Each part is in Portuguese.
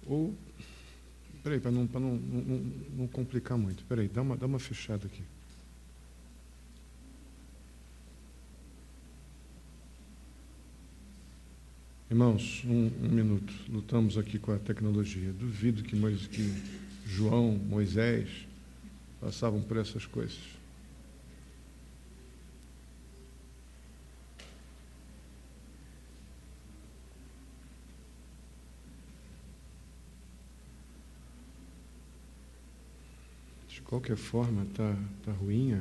Ou, peraí, para não complicar muito. Peraí, dá uma fechada aqui. Irmãos, um minuto. Lutamos aqui com a tecnologia. Duvido que João, Moisés passavam por essas coisas. De qualquer forma, tá ruim.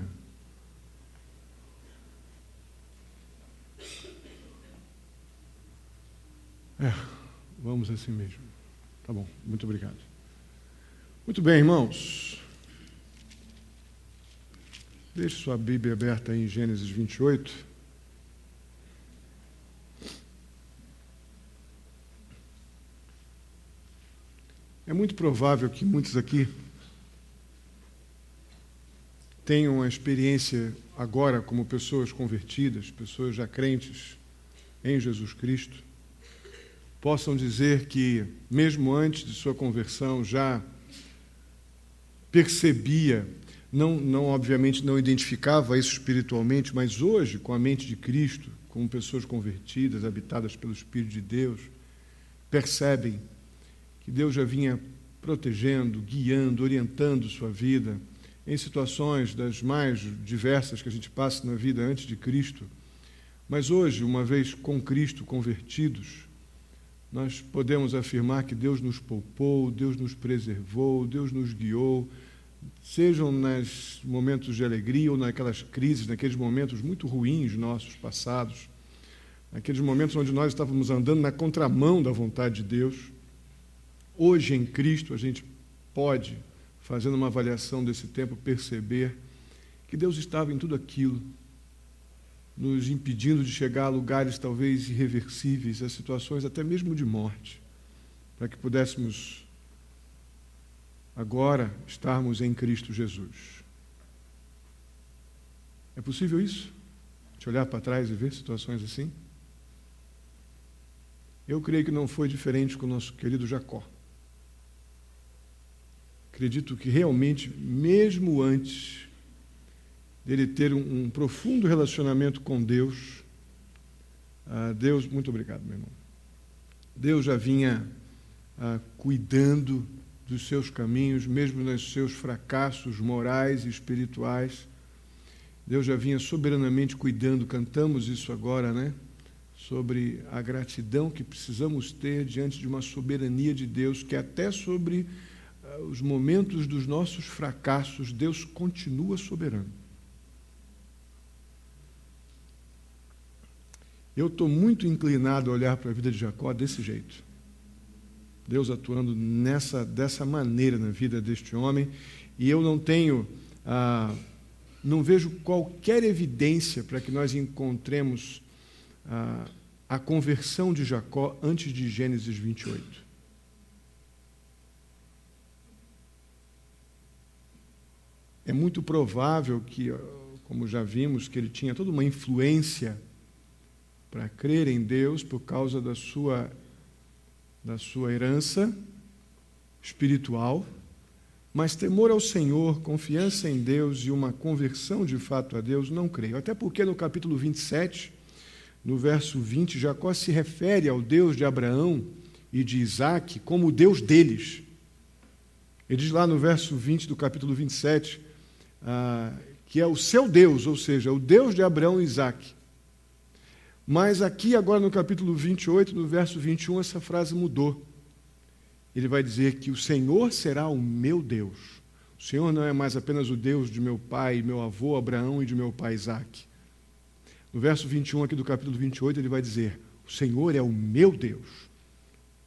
Vamos assim mesmo. Tá bom, muito obrigado. Muito bem, irmãos. Deixe sua Bíblia aberta aí em Gênesis 28. É muito provável que muitos aqui tenham a experiência agora como pessoas convertidas, pessoas já crentes em Jesus Cristo, possam dizer que, mesmo antes de sua conversão, já percebia, obviamente não identificava isso espiritualmente, mas hoje, com a mente de Cristo, como pessoas convertidas, habitadas pelo Espírito de Deus, percebem que Deus já vinha protegendo, guiando, orientando sua vida em situações das mais diversas que a gente passa na vida antes de Cristo. Mas hoje, uma vez com Cristo convertidos, nós podemos afirmar que Deus nos poupou, Deus nos preservou, Deus nos guiou, sejam nos momentos de alegria ou naquelas crises, naqueles momentos muito ruins nossos passados, naqueles momentos onde nós estávamos andando na contramão da vontade de Deus. Hoje, em Cristo, a gente pode, fazendo uma avaliação desse tempo, perceber que Deus estava em tudo aquilo, nos impedindo de chegar a lugares talvez irreversíveis, a situações até mesmo de morte, para que pudéssemos agora estarmos em Cristo Jesus. É possível isso? De olhar para trás e ver situações assim? Eu creio que não foi diferente com o nosso querido Jacó. Acredito que realmente, mesmo antes dele ter um profundo relacionamento com Deus, Deus, muito obrigado, meu irmão. Deus já vinha cuidando dos seus caminhos, mesmo nos seus fracassos morais e espirituais. Deus já vinha soberanamente cuidando, cantamos isso agora, né? Sobre a gratidão que precisamos ter diante de uma soberania de Deus, que até sobre os momentos dos nossos fracassos, Deus continua soberano. Eu estou muito inclinado a olhar para a vida de Jacó desse jeito. Deus atuando dessa maneira na vida deste homem, e eu não vejo qualquer evidência para que nós encontremos a conversão de Jacó antes de Gênesis 28. É muito provável que, como já vimos, que ele tinha toda uma influência para crer em Deus por causa da sua herança espiritual, mas temor ao Senhor, confiança em Deus e uma conversão de fato a Deus, não creio. Até porque no capítulo 27, no verso 20, Jacó se refere ao Deus de Abraão e de Isaque como o Deus deles. Ele diz lá no verso 20 do capítulo 27, que é o seu Deus, ou seja, o Deus de Abraão e Isaque. Mas aqui, agora no capítulo 28, no verso 21, essa frase mudou. Ele vai dizer que o Senhor será o meu Deus. O Senhor não é mais apenas o Deus de meu pai, meu avô Abraão e de meu pai Isaque. No verso 21 aqui do capítulo 28, ele vai dizer, o Senhor é o meu Deus.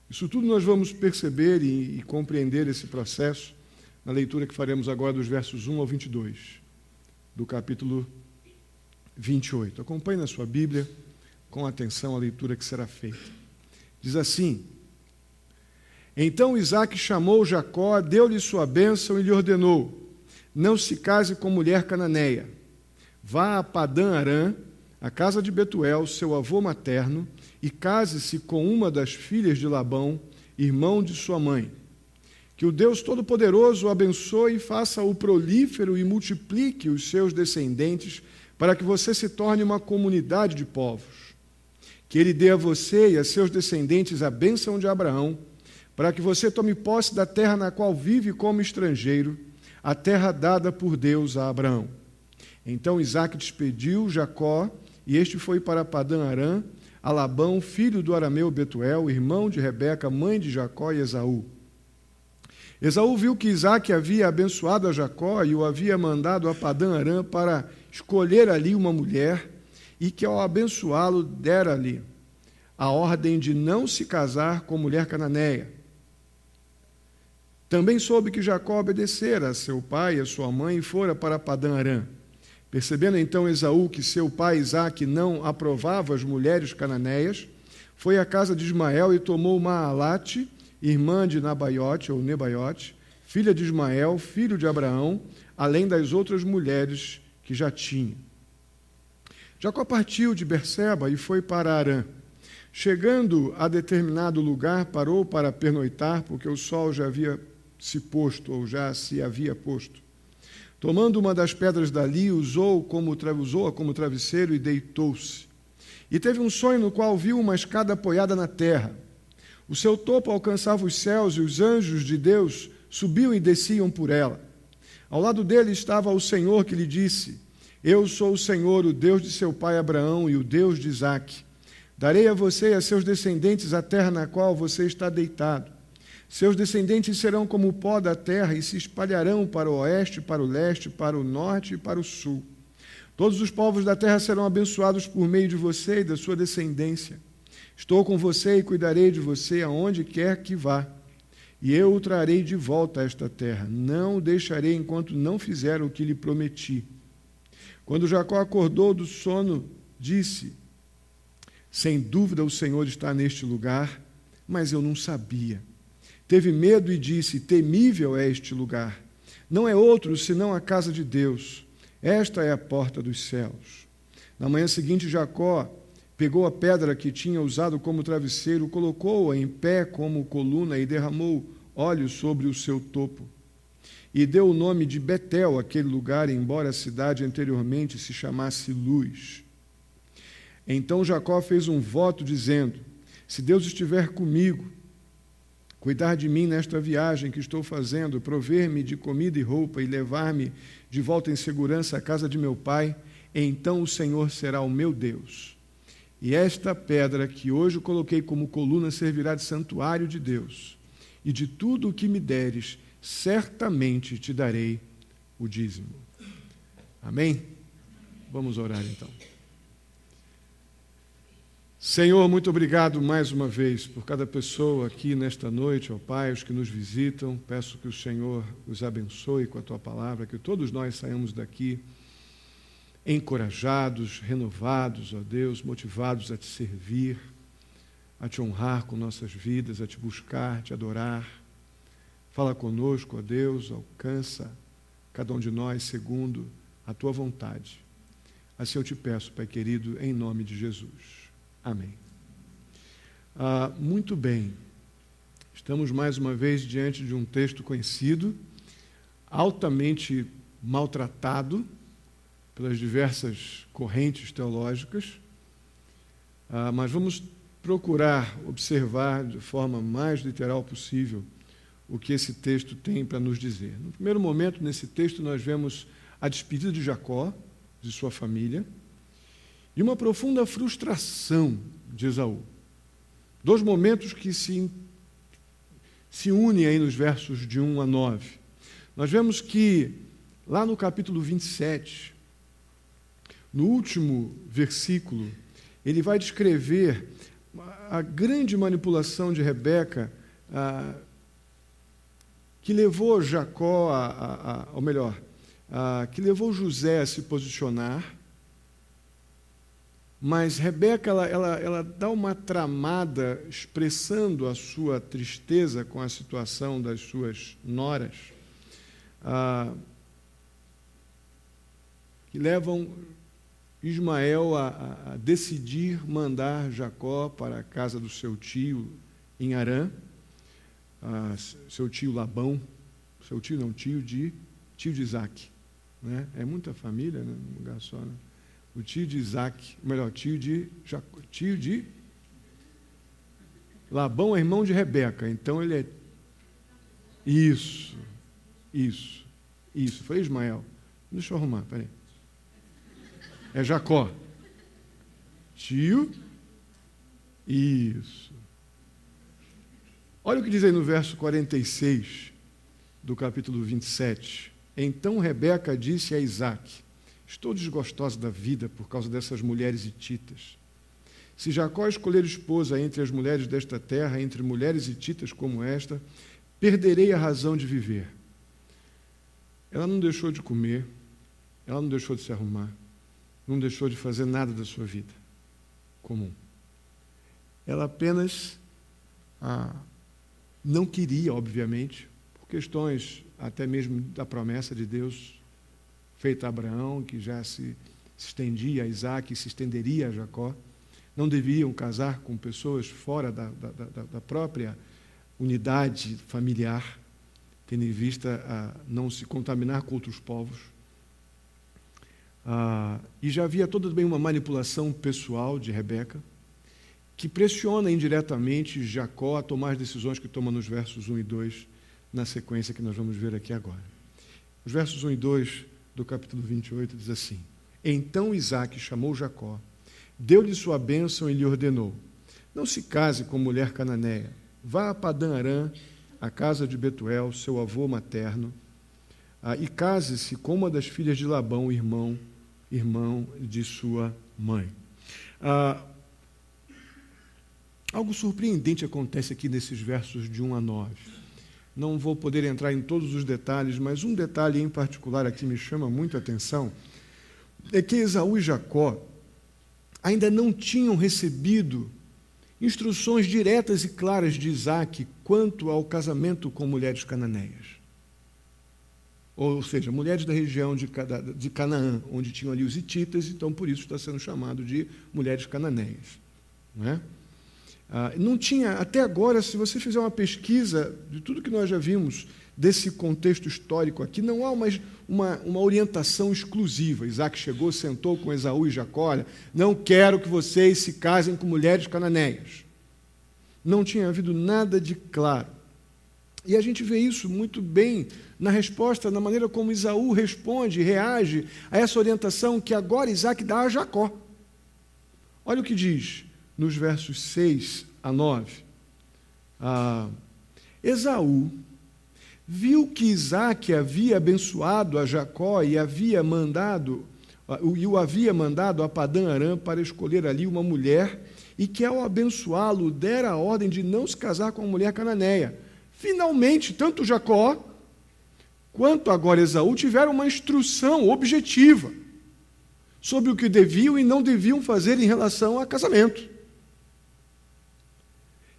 Isso tudo nós vamos perceber e compreender esse processo na leitura que faremos agora dos versos 1 ao 22, do capítulo 28. Acompanhe na sua Bíblia com atenção a leitura que será feita. Diz assim, então Isaque chamou Jacó, deu-lhe sua bênção e lhe ordenou, não se case com mulher cananeia, vá a Padã-Arã, a casa de Betuel, seu avô materno, e case-se com uma das filhas de Labão, irmão de sua mãe. Que o Deus Todo-Poderoso o abençoe e faça-o prolífero e multiplique os seus descendentes, para que você se torne uma comunidade de povos. Que Ele dê a você e a seus descendentes a bênção de Abraão, para que você tome posse da terra na qual vive como estrangeiro, a terra dada por Deus a Abraão. Então Isaque despediu Jacó, e este foi para Padã-Arã, a Labão, filho do arameu Betuel, irmão de Rebeca, mãe de Jacó e Esaú. Esaú viu que Isaque havia abençoado a Jacó e o havia mandado a Padã-Arã para escolher ali uma mulher, e que ao abençoá-lo dera-lhe a ordem de não se casar com mulher cananeia. Também soube que Jacó obedecera a seu pai e a sua mãe e fora para Padã-Arã. Percebendo então Esaú que seu pai Isaque não aprovava as mulheres cananeias, foi à casa de Ismael e tomou Maalate, irmã de Nabaiote, ou Nebaiote, filha de Ismael, filho de Abraão, além das outras mulheres que já tinha. Jacó partiu de Berseba e foi para Arã. Chegando a determinado lugar, parou para pernoitar, porque o sol já havia se posto, ou já se havia posto. Tomando uma das pedras dali, usou-a como travesseiro e deitou-se. E teve um sonho no qual viu uma escada apoiada na terra. O seu topo alcançava os céus e os anjos de Deus subiam e desciam por ela. Ao lado dele estava o Senhor que lhe disse: Eu sou o Senhor, o Deus de seu pai Abraão e o Deus de Isaque. Darei a você e a seus descendentes a terra na qual você está deitado. Seus descendentes serão como o pó da terra e se espalharão para o oeste, para o leste, para o norte e para o sul. Todos os povos da terra serão abençoados por meio de você e da sua descendência. Estou com você e cuidarei de você aonde quer que vá. E eu o trarei de volta a esta terra. Não o deixarei enquanto não fizer o que lhe prometi. Quando Jacó acordou do sono, disse: Sem dúvida o Senhor está neste lugar, mas eu não sabia. Teve medo e disse: Temível é este lugar. Não é outro senão a casa de Deus. Esta é a porta dos céus. Na manhã seguinte, Jacó pegou a pedra que tinha usado como travesseiro, colocou-a em pé como coluna e derramou óleo sobre o seu topo. E deu o nome de Betel àquele lugar, embora a cidade anteriormente se chamasse Luz. Então Jacó fez um voto dizendo: Se Deus estiver comigo, cuidar de mim nesta viagem que estou fazendo, prover-me de comida e roupa e levar-me de volta em segurança à casa de meu pai, então o Senhor será o meu Deus. E esta pedra que hoje coloquei como coluna servirá de santuário de Deus. E de tudo o que me deres, certamente te darei o dízimo. Amém? Vamos orar então. Senhor, muito obrigado mais uma vez por cada pessoa aqui nesta noite, ó Pai, os que nos visitam. Peço que o Senhor os abençoe com a Tua palavra, que todos nós saímos daqui encorajados, renovados, ó Deus, motivados a Te servir, a Te honrar com nossas vidas, a Te buscar, Te adorar. Fala conosco, ó Deus, alcança cada um de nós segundo a Tua vontade. Assim eu Te peço, Pai querido, em nome de Jesus. Amém. Muito bem. Estamos mais uma vez diante de um texto conhecido, altamente maltratado pelas diversas correntes teológicas, mas vamos procurar observar de forma mais literal possível o que esse texto tem para nos dizer. No primeiro momento, nesse texto, nós vemos a despedida de Jacó, de sua família, e uma profunda frustração de Esaú. Dois momentos que se unem aí nos versos de 1 a 9. Nós vemos que, lá no capítulo 27, no último versículo, ele vai descrever a grande manipulação de Rebeca, que levou Jacó que levou José a se posicionar. Mas Rebeca, ela dá uma tramada expressando a sua tristeza com a situação das suas noras, que levam Ismael a decidir mandar Jacó para a casa do seu tio em Harã, seu tio Labão, seu tio não, tio de Isaac. Né? É muita família, né? Num lugar só. Né? O tio de Isaac, melhor, tio de Labão é irmão de Rebeca, então ele é... Isso. Foi Ismael. Deixa eu arrumar, peraí. É Jacó. Tio. Isso. Olha o que diz aí no verso 46 do capítulo 27. Então Rebeca disse a Isaque: estou desgostosa da vida por causa dessas mulheres hititas. Se Jacó escolher esposa entre as mulheres desta terra, entre mulheres hititas como esta, perderei a razão de viver. Ela não deixou de comer, ela não deixou de se arrumar, não deixou de fazer nada da sua vida comum. Ela apenas não queria, obviamente, por questões até mesmo da promessa de Deus feita a Abraão, que já se estendia a Isaque, se estenderia a Jacó. Não deveriam casar com pessoas fora da própria unidade familiar, tendo em vista não se contaminar com outros povos. E já havia toda também uma manipulação pessoal de Rebeca, que pressiona indiretamente Jacó a tomar as decisões que toma nos versos 1 e 2, na sequência que nós vamos ver aqui agora. Os versos 1 e 2 do capítulo 28 diz assim: então Isaque chamou Jacó, deu-lhe sua bênção e lhe ordenou: não se case com mulher cananeia, vá a Padã-Arã, a casa de Betuel, seu avô materno, e case-se com uma das filhas de Labão, irmão de sua mãe. Algo surpreendente acontece aqui nesses versos de 1 a 9. Não vou poder entrar em todos os detalhes, mas um detalhe em particular aqui me chama muito a atenção, é que Esaú e Jacó ainda não tinham recebido instruções diretas e claras de Isaque quanto ao casamento com mulheres cananeias. Ou seja, mulheres da região de Canaã, onde tinham ali os hititas, então por isso está sendo chamado de mulheres cananeias. Não é? Não tinha, até agora, se você fizer uma pesquisa de tudo que nós já vimos desse contexto histórico aqui, não há uma orientação exclusiva. Isaque chegou, sentou com Esaú e Jacó: olha, não quero que vocês se casem com mulheres cananeias. Não tinha havido nada de claro. E a gente vê isso muito bem na resposta, na maneira como Esaú responde, reage a essa orientação que agora Isaque dá a Jacó. Olha o que diz nos versos 6 a 9. Esaú viu que Isaque havia abençoado a Jacó e o havia mandado a Padã-Arã para escolher ali uma mulher, e que ao abençoá-lo dera a ordem de não se casar com uma mulher cananeia. Finalmente, tanto Jacó quanto agora Esaú tiveram uma instrução objetiva sobre o que deviam e não deviam fazer em relação a casamento.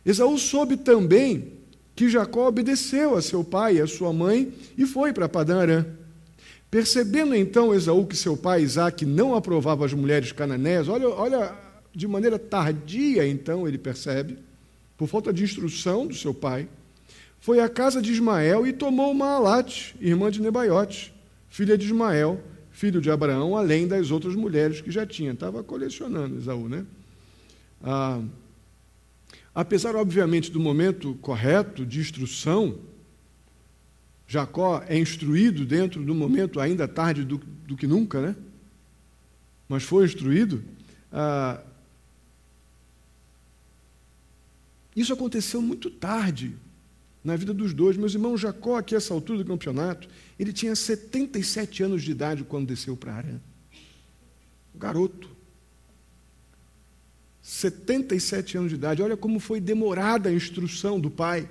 Esaú soube também que Jacó obedeceu a seu pai e a sua mãe e foi para Padã-Arã. Percebendo então Esaú que seu pai Isaque não aprovava as mulheres cananeias, olha, de maneira tardia então ele percebe, por falta de instrução do seu pai, foi à casa de Ismael e tomou Maalate, irmã de Nebaiote, filha de Ismael, filho de Abraão, além das outras mulheres que já tinha. Estava colecionando Esaú, né? Apesar, obviamente, do momento correto de instrução, Jacó é instruído dentro do momento ainda tarde do que nunca, né? Mas foi instruído. Isso aconteceu muito tarde na vida dos dois. Meus irmãos, Jacó, aqui a essa altura do campeonato, ele tinha 77 anos de idade quando desceu para Arã. Um garoto. 77 anos de idade. Olha como foi demorada a instrução do pai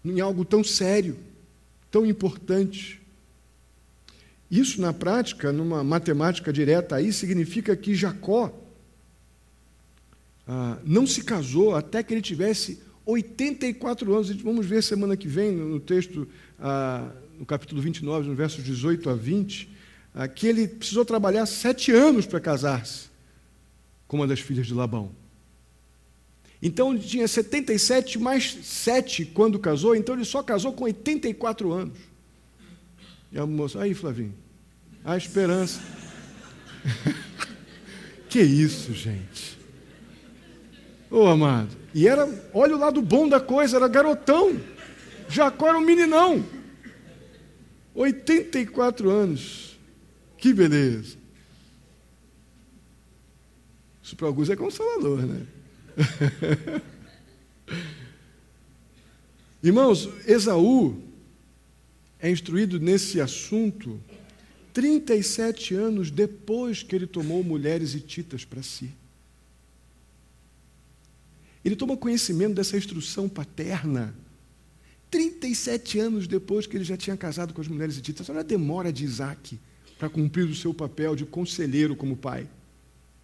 em algo tão sério, tão importante. Isso, na prática, numa matemática direta aí, significa que Jacó não se casou até que ele tivesse 84 anos. Vamos ver semana que vem, no texto, no capítulo 29, no versos 18 a 20, que ele precisou trabalhar 7 anos para casar-se com uma das filhas de Labão. Então ele tinha 77 mais 7 quando casou, então ele só casou com 84 anos. E a moça, aí Flavinho, a esperança. Que isso, gente. Ô, amado. E era, olha o lado bom da coisa, era garotão. Jacó era um meninão. 84 anos. Que beleza. Isso para alguns é consolador, né? Irmãos, Esaú é instruído nesse assunto 37 anos depois que ele tomou mulheres hititas para si. Ele toma conhecimento dessa instrução paterna 37 anos depois que ele já tinha casado com as mulheres hititas. Olha a demora de Isaac para cumprir o seu papel de conselheiro como pai.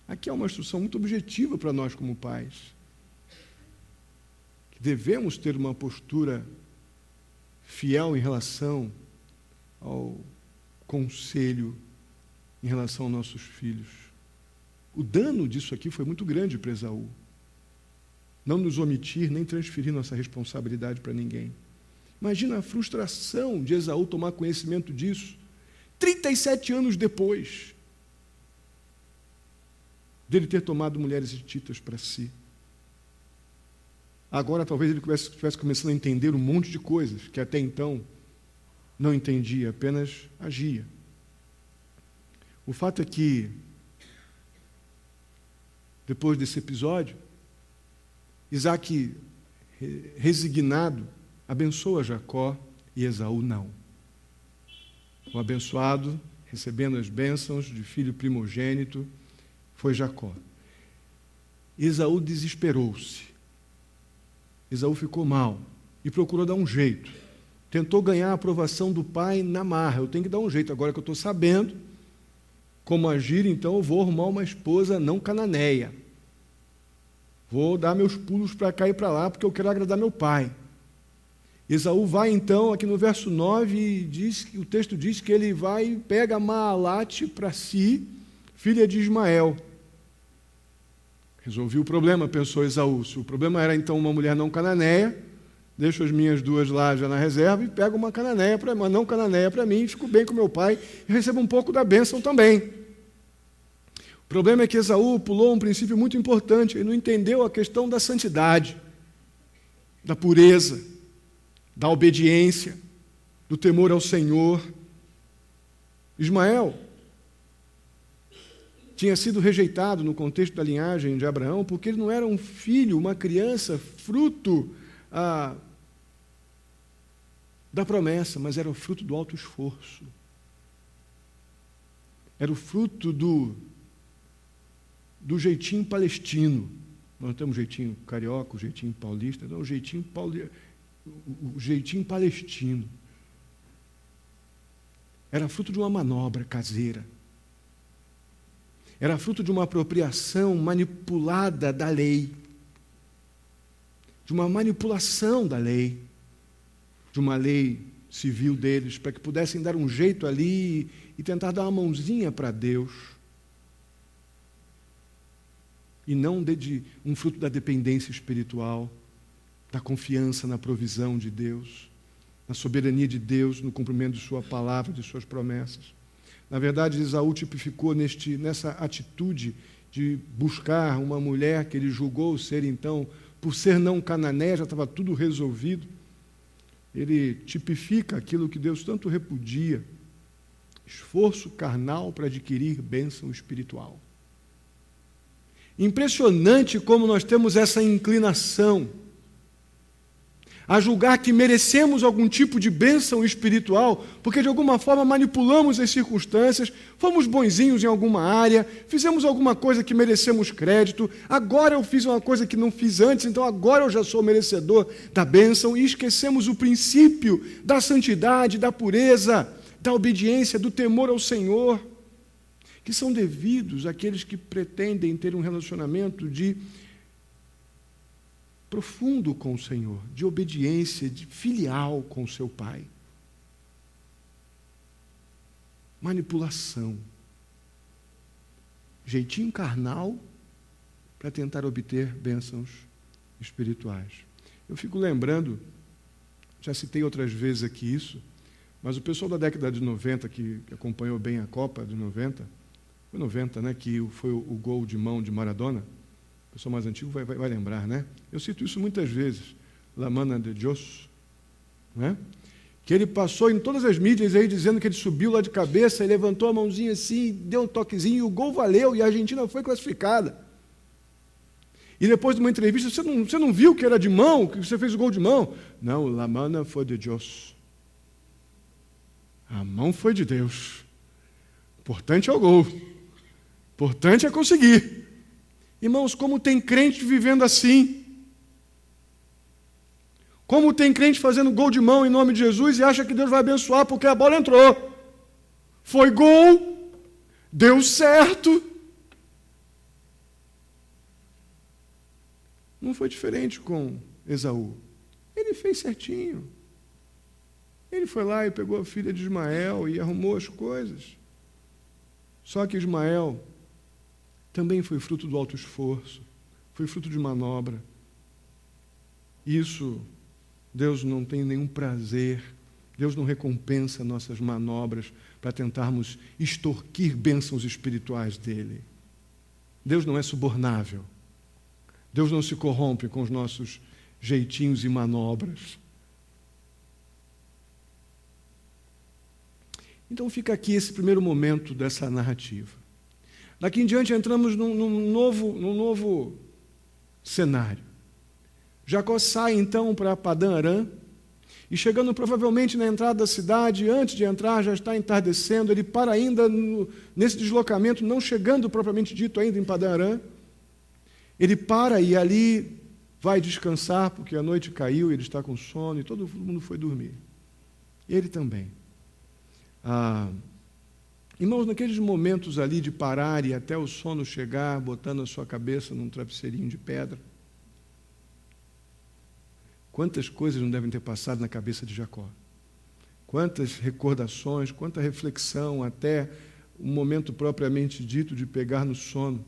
Aqui é uma instrução muito objetiva para nós como pais. Que devemos ter uma postura fiel em relação ao conselho em relação aos nossos filhos. O dano disso aqui foi muito grande para Esaú. Não nos omitir, nem transferir nossa responsabilidade para ninguém. Imagina a frustração de Esaú tomar conhecimento disso 37 anos depois dele ter tomado mulheres hititas para si. Agora talvez ele estivesse começando a entender um monte de coisas que até então não entendia, apenas agia. O fato é que, depois desse episódio, Isaac, resignado, abençoa Jacó e Esaú não. O abençoado, recebendo as bênçãos de filho primogênito, foi Jacó. Esaú desesperou-se. Esaú ficou mal e procurou dar um jeito. Tentou ganhar a aprovação do pai na marra. Eu tenho que dar um jeito. Agora que eu estou sabendo como agir, então eu vou arrumar uma esposa não cananeia. Vou dar meus pulos para cá e para lá, porque eu quero agradar meu pai. Esaú vai então, aqui no verso 9, o texto diz que ele vai e pega Maalate para si, filha de Ismael. Resolvi o problema, pensou Esaú. Se o problema era então uma mulher não cananeia, deixo as minhas duas lá já na reserva e pego uma não cananeia para mim, fico bem com meu pai e recebo um pouco da bênção também. O problema é que Esaú pulou um princípio muito importante, ele não entendeu a questão da santidade, da pureza, da obediência, do temor ao Senhor. Ismael tinha sido rejeitado no contexto da linhagem de Abraão, porque ele não era um filho, uma criança, fruto da promessa, mas era o fruto do alto esforço. Era o fruto do jeitinho palestino. Nós não temos jeitinho carioca, o jeitinho paulista, não, o jeitinho palestino. Era fruto de uma manobra caseira. Era fruto de uma apropriação manipulada da lei, de uma manipulação da lei, de uma lei civil deles, para que pudessem dar um jeito ali e tentar dar uma mãozinha para Deus. E não de um fruto da dependência espiritual, da confiança na provisão de Deus, na soberania de Deus, no cumprimento de sua palavra, de suas promessas. Na verdade, Esaú tipificou nessa atitude de buscar uma mulher que ele julgou ser, então, por ser não cananeia, já estava tudo resolvido. Ele tipifica aquilo que Deus tanto repudia, esforço carnal para adquirir bênção espiritual. Impressionante como nós temos essa inclinação a julgar que merecemos algum tipo de bênção espiritual, porque de alguma forma manipulamos as circunstâncias, fomos bonzinhos em alguma área, fizemos alguma coisa que merecemos crédito, agora eu fiz uma coisa que não fiz antes, então agora eu já sou merecedor da bênção, e esquecemos o princípio da santidade, da pureza, da obediência, do temor ao Senhor, que são devidos àqueles que pretendem ter um relacionamento profundo com o Senhor, de obediência, de filial com o seu Pai. Manipulação. Jeitinho carnal para tentar obter bênçãos espirituais. Eu fico lembrando, já citei outras vezes aqui isso, mas o pessoal da década de 90, que acompanhou bem a Copa de 90, foi 90, né, que foi o gol de mão de Maradona, o pessoal mais antigo vai lembrar, né? Eu cito isso muitas vezes, La Mano de Dios, né? Que ele passou em todas as mídias aí dizendo que ele subiu lá de cabeça e levantou a mãozinha assim, deu um toquezinho e o gol valeu e a Argentina foi classificada. E depois de uma entrevista, você não viu que era de mão, que você fez o gol de mão? Não, La Mano foi de Dios. A mão foi de Deus. O importante é o gol. O importante é conseguir. Irmãos, como tem crente vivendo assim? Como tem crente fazendo gol de mão em nome de Jesus e acha que Deus vai abençoar porque a bola entrou. Foi gol, deu certo. Não foi diferente com Esaú. Ele fez certinho. Ele foi lá e pegou a filha de Ismael e arrumou as coisas. Só que Ismael também foi fruto do alto esforço, foi fruto de manobra. Isso, Deus não tem nenhum prazer, Deus não recompensa nossas manobras para tentarmos extorquir bênçãos espirituais dele. Deus não é subornável. Deus não se corrompe com os nossos jeitinhos e manobras. Então fica aqui esse primeiro momento dessa narrativa. Daqui em diante entramos num novo cenário. Jacó sai então para Padã Arã, e chegando provavelmente na entrada da cidade, antes de entrar já está entardecendo, ele para ainda nesse deslocamento, não chegando propriamente dito ainda em Padã Arã, ele para e ali vai descansar, porque a noite caiu, ele está com sono, e todo mundo foi dormir. Ele também. Irmãos, naqueles momentos ali de parar e até o sono chegar, botando a sua cabeça num travesseirinho de pedra, quantas coisas não devem ter passado na cabeça de Jacó? Quantas recordações, quanta reflexão, até o momento propriamente dito de pegar no sono.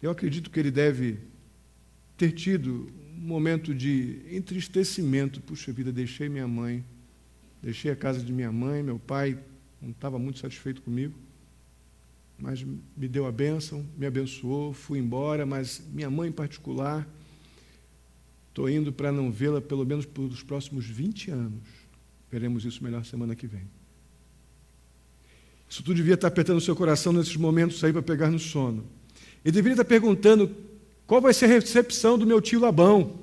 Eu acredito que ele deve ter tido um momento de entristecimento. Puxa vida, deixei minha mãe, deixei a casa de minha mãe, meu pai não estava muito satisfeito comigo, mas me deu a bênção, me abençoou, fui embora, mas minha mãe em particular, estou indo para não vê-la pelo menos pelos próximos 20 anos. Veremos isso melhor semana que vem. Isso tudo devia estar apertando o seu coração nesses momentos aí para pegar no sono. Ele deveria estar perguntando qual vai ser a recepção do meu tio Labão. Como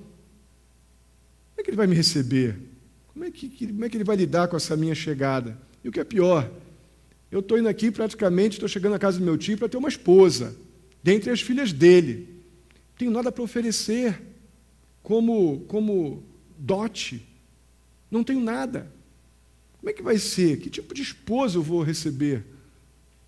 é que ele vai me receber? Como é que ele vai lidar com essa minha chegada? E o que é pior, eu estou indo aqui praticamente, estou chegando na casa do meu tio para ter uma esposa, dentre as filhas dele. Não tenho nada para oferecer como dote. Não tenho nada. Como é que vai ser? Que tipo de esposa eu vou receber?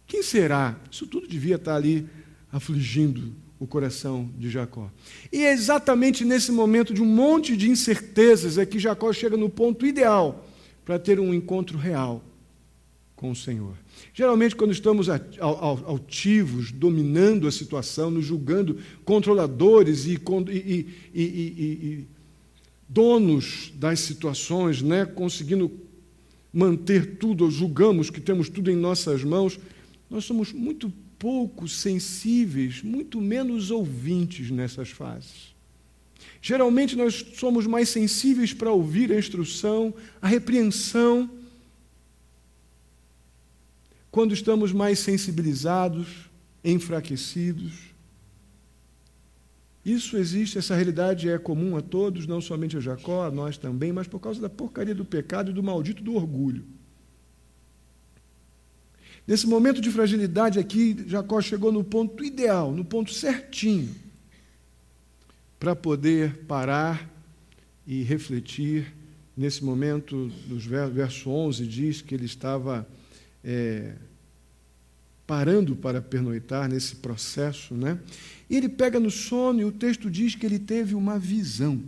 Quem será? Isso tudo devia estar ali afligindo o coração de Jacó. E é exatamente nesse momento de um monte de incertezas é que Jacó chega no ponto ideal para ter um encontro real com o Senhor. Geralmente, quando estamos altivos, dominando a situação, nos julgando controladores e donos das situações, né, conseguindo manter tudo, julgamos que temos tudo em nossas mãos, nós somos muito pouco sensíveis, muito menos ouvintes nessas fases. Geralmente nós somos mais sensíveis para ouvir a instrução, a repreensão, quando estamos mais sensibilizados, enfraquecidos. Isso existe, essa realidade é comum a todos, não somente a Jacó, a nós também, mas por causa da porcaria do pecado e do maldito do orgulho. Nesse momento de fragilidade aqui, Jacó chegou no ponto ideal, no ponto certinho, para poder parar e refletir. Nesse momento, no verso 11, diz que ele estava parando para pernoitar nesse processo, né? E ele pega no sono e o texto diz que ele teve uma visão.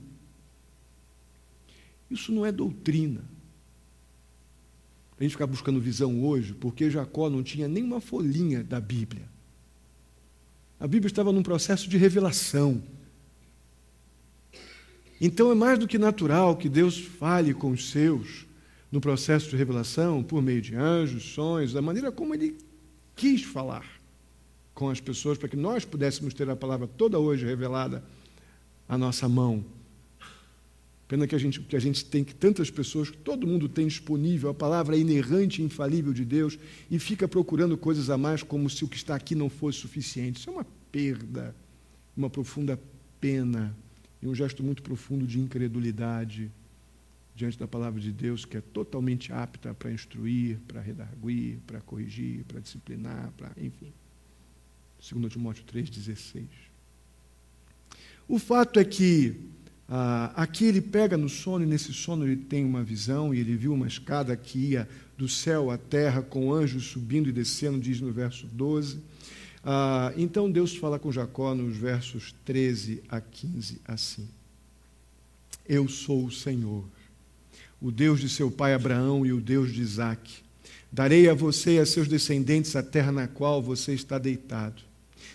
Isso não é doutrina. A gente ficar buscando visão hoje, porque Jacó não tinha nenhuma folhinha da Bíblia. A Bíblia estava num processo de revelação. Então é mais do que natural que Deus fale com os seus no processo de revelação, por meio de anjos, sonhos, da maneira como Ele quis falar com as pessoas, para que nós pudéssemos ter a palavra toda hoje revelada à nossa mão. Pena que a gente tem que tantas pessoas, que todo mundo tem disponível, a palavra inerrante e infalível de Deus, e fica procurando coisas a mais como se o que está aqui não fosse suficiente. Isso é uma perda, uma profunda pena e um gesto muito profundo de incredulidade diante da palavra de Deus, que é totalmente apta para instruir, para redarguir, para corrigir, para disciplinar, enfim. 2 Timóteo 3,16. O fato é que aqui ele pega no sono, e nesse sono ele tem uma visão, e ele viu uma escada que ia do céu à terra, com anjos subindo e descendo, diz no verso 12. Então Deus fala com Jacó nos versos 13 a 15, assim: Eu sou o Senhor, o Deus de seu pai Abraão e o Deus de Isaque. Darei a você e a seus descendentes a terra na qual você está deitado.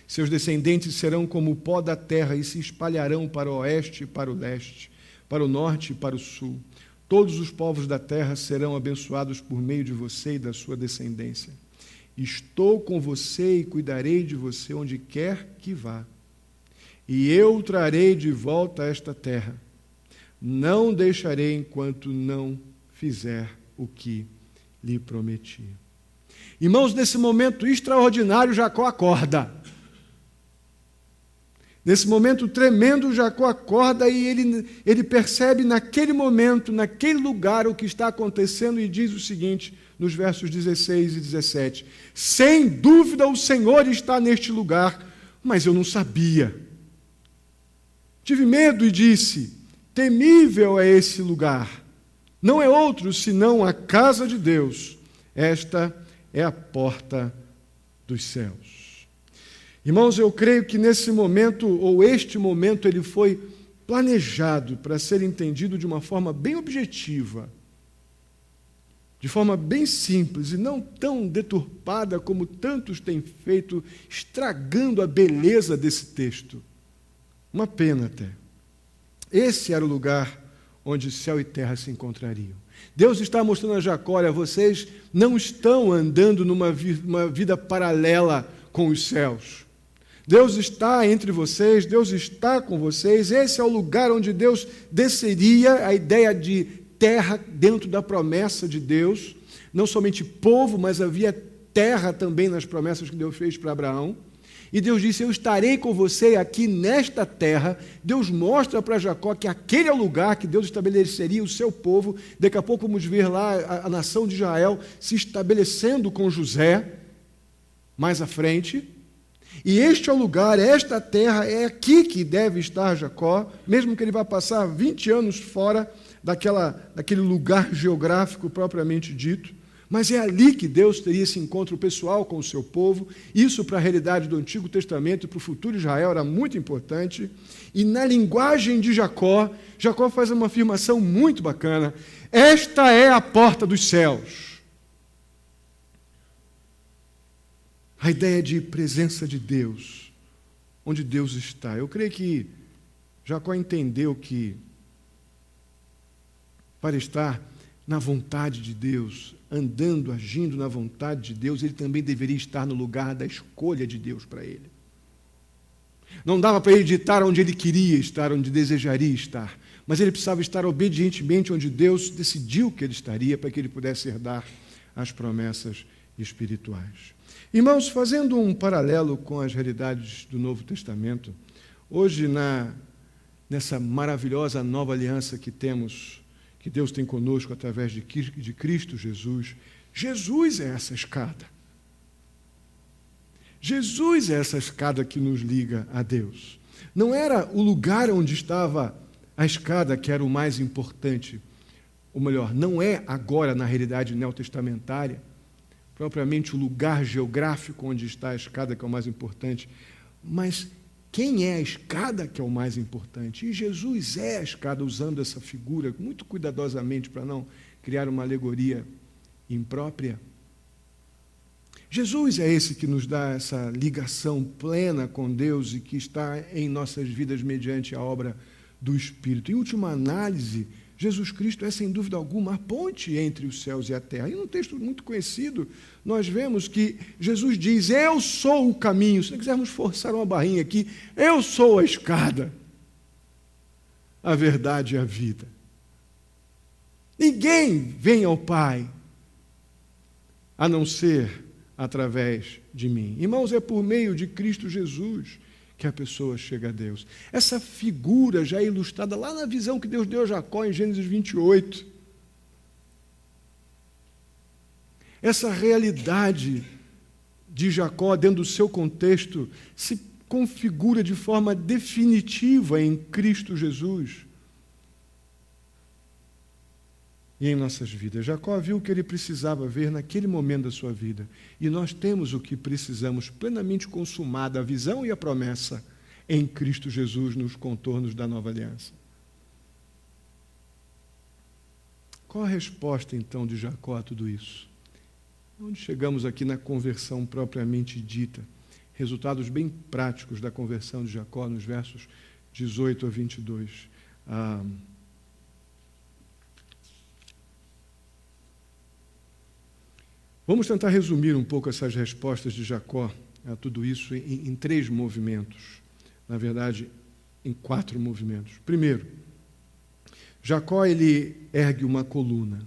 Seus descendentes serão como o pó da terra e se espalharão para o oeste e para o leste, para o norte e para o sul. Todos os povos da terra serão abençoados por meio de você e da sua descendência. Estou com você e cuidarei de você onde quer que vá. E eu o trarei de volta a esta terra. Não deixarei enquanto não fizer o que lhe prometi. Irmãos, nesse momento extraordinário, Jacó acorda. Nesse momento tremendo, Jacó acorda e ele percebe naquele momento, naquele lugar, o que está acontecendo, e diz o seguinte, nos versos 16 e 17: Sem dúvida o Senhor está neste lugar, mas eu não sabia. Tive medo e disse: temível é esse lugar. Não é outro senão a casa de Deus. Esta é a porta dos céus. Irmãos, eu creio que nesse momento, ou este momento, ele foi planejado para ser entendido de uma forma bem objetiva, de forma bem simples e não tão deturpada como tantos têm feito, estragando a beleza desse texto. Uma pena até. Esse era o lugar onde céu e terra se encontrariam. Deus está mostrando a Jacó: olha, vocês não estão andando numa vida paralela com os céus. Deus está entre vocês, Deus está com vocês. Esse é o lugar onde Deus desceria, a ideia de terra dentro da promessa de Deus. Não somente povo, mas havia terra também nas promessas que Deus fez para Abraão. E Deus disse: eu estarei com você aqui nesta terra. Deus mostra para Jacó que aquele é o lugar que Deus estabeleceria o seu povo. Daqui a pouco vamos ver lá a nação de Israel se estabelecendo com José, mais à frente. E este é o lugar, esta terra, é aqui que deve estar Jacó, mesmo que ele vá passar 20 anos fora daquele lugar geográfico propriamente dito. Mas é ali que Deus teria esse encontro pessoal com o seu povo. Isso, para a realidade do Antigo Testamento e para o futuro Israel, era muito importante. E na linguagem de Jacó, Jacó faz uma afirmação muito bacana: esta é a porta dos céus. A ideia de presença de Deus, onde Deus está. Eu creio que Jacó entendeu que, para estar na vontade de Deus, andando, agindo na vontade de Deus, ele também deveria estar no lugar da escolha de Deus para ele. Não dava para ele ditar onde ele queria estar, onde desejaria estar, mas ele precisava estar obedientemente onde Deus decidiu que ele estaria, para que ele pudesse herdar as promessas espirituais. Irmãos, fazendo um paralelo com as realidades do Novo Testamento, hoje, nessa maravilhosa nova aliança que temos, que Deus tem conosco através de Cristo Jesus, Jesus é essa escada. Jesus é essa escada que nos liga a Deus. Não era o lugar onde estava a escada que era o mais importante, ou melhor, não é agora, na realidade neotestamentária, propriamente o lugar geográfico onde está a escada que é o mais importante, mas quem é a escada que é o mais importante? E Jesus é a escada, usando essa figura muito cuidadosamente para não criar uma alegoria imprópria. Jesus é esse que nos dá essa ligação plena com Deus e que está em nossas vidas mediante a obra do Espírito. Em última análise, Jesus Cristo é, sem dúvida alguma, a ponte entre os céus e a terra. E num texto muito conhecido, nós vemos que Jesus diz: eu sou o caminho. Se não quisermos forçar uma barrinha aqui, eu sou a escada, a verdade e a vida. Ninguém vem ao Pai a não ser através de mim. Irmãos, é por meio de Cristo Jesus que a pessoa chega a Deus. Essa figura já é ilustrada lá na visão que Deus deu a Jacó em Gênesis 28. Essa realidade de Jacó, dentro do seu contexto, se configura de forma definitiva em Cristo Jesus e em nossas vidas. Jacó viu o que ele precisava ver naquele momento da sua vida. E nós temos o que precisamos plenamente consumado, a visão e a promessa em Cristo Jesus nos contornos da nova aliança. Qual a resposta, então, de Jacó a tudo isso? Onde chegamos aqui na conversão propriamente dita? Resultados bem práticos da conversão de Jacó nos versos 18 a 22. Vamos tentar resumir um pouco essas respostas de Jacó a tudo isso em 3 movimentos. Na verdade, em 4 movimentos. Primeiro, Jacó ele ergue uma coluna.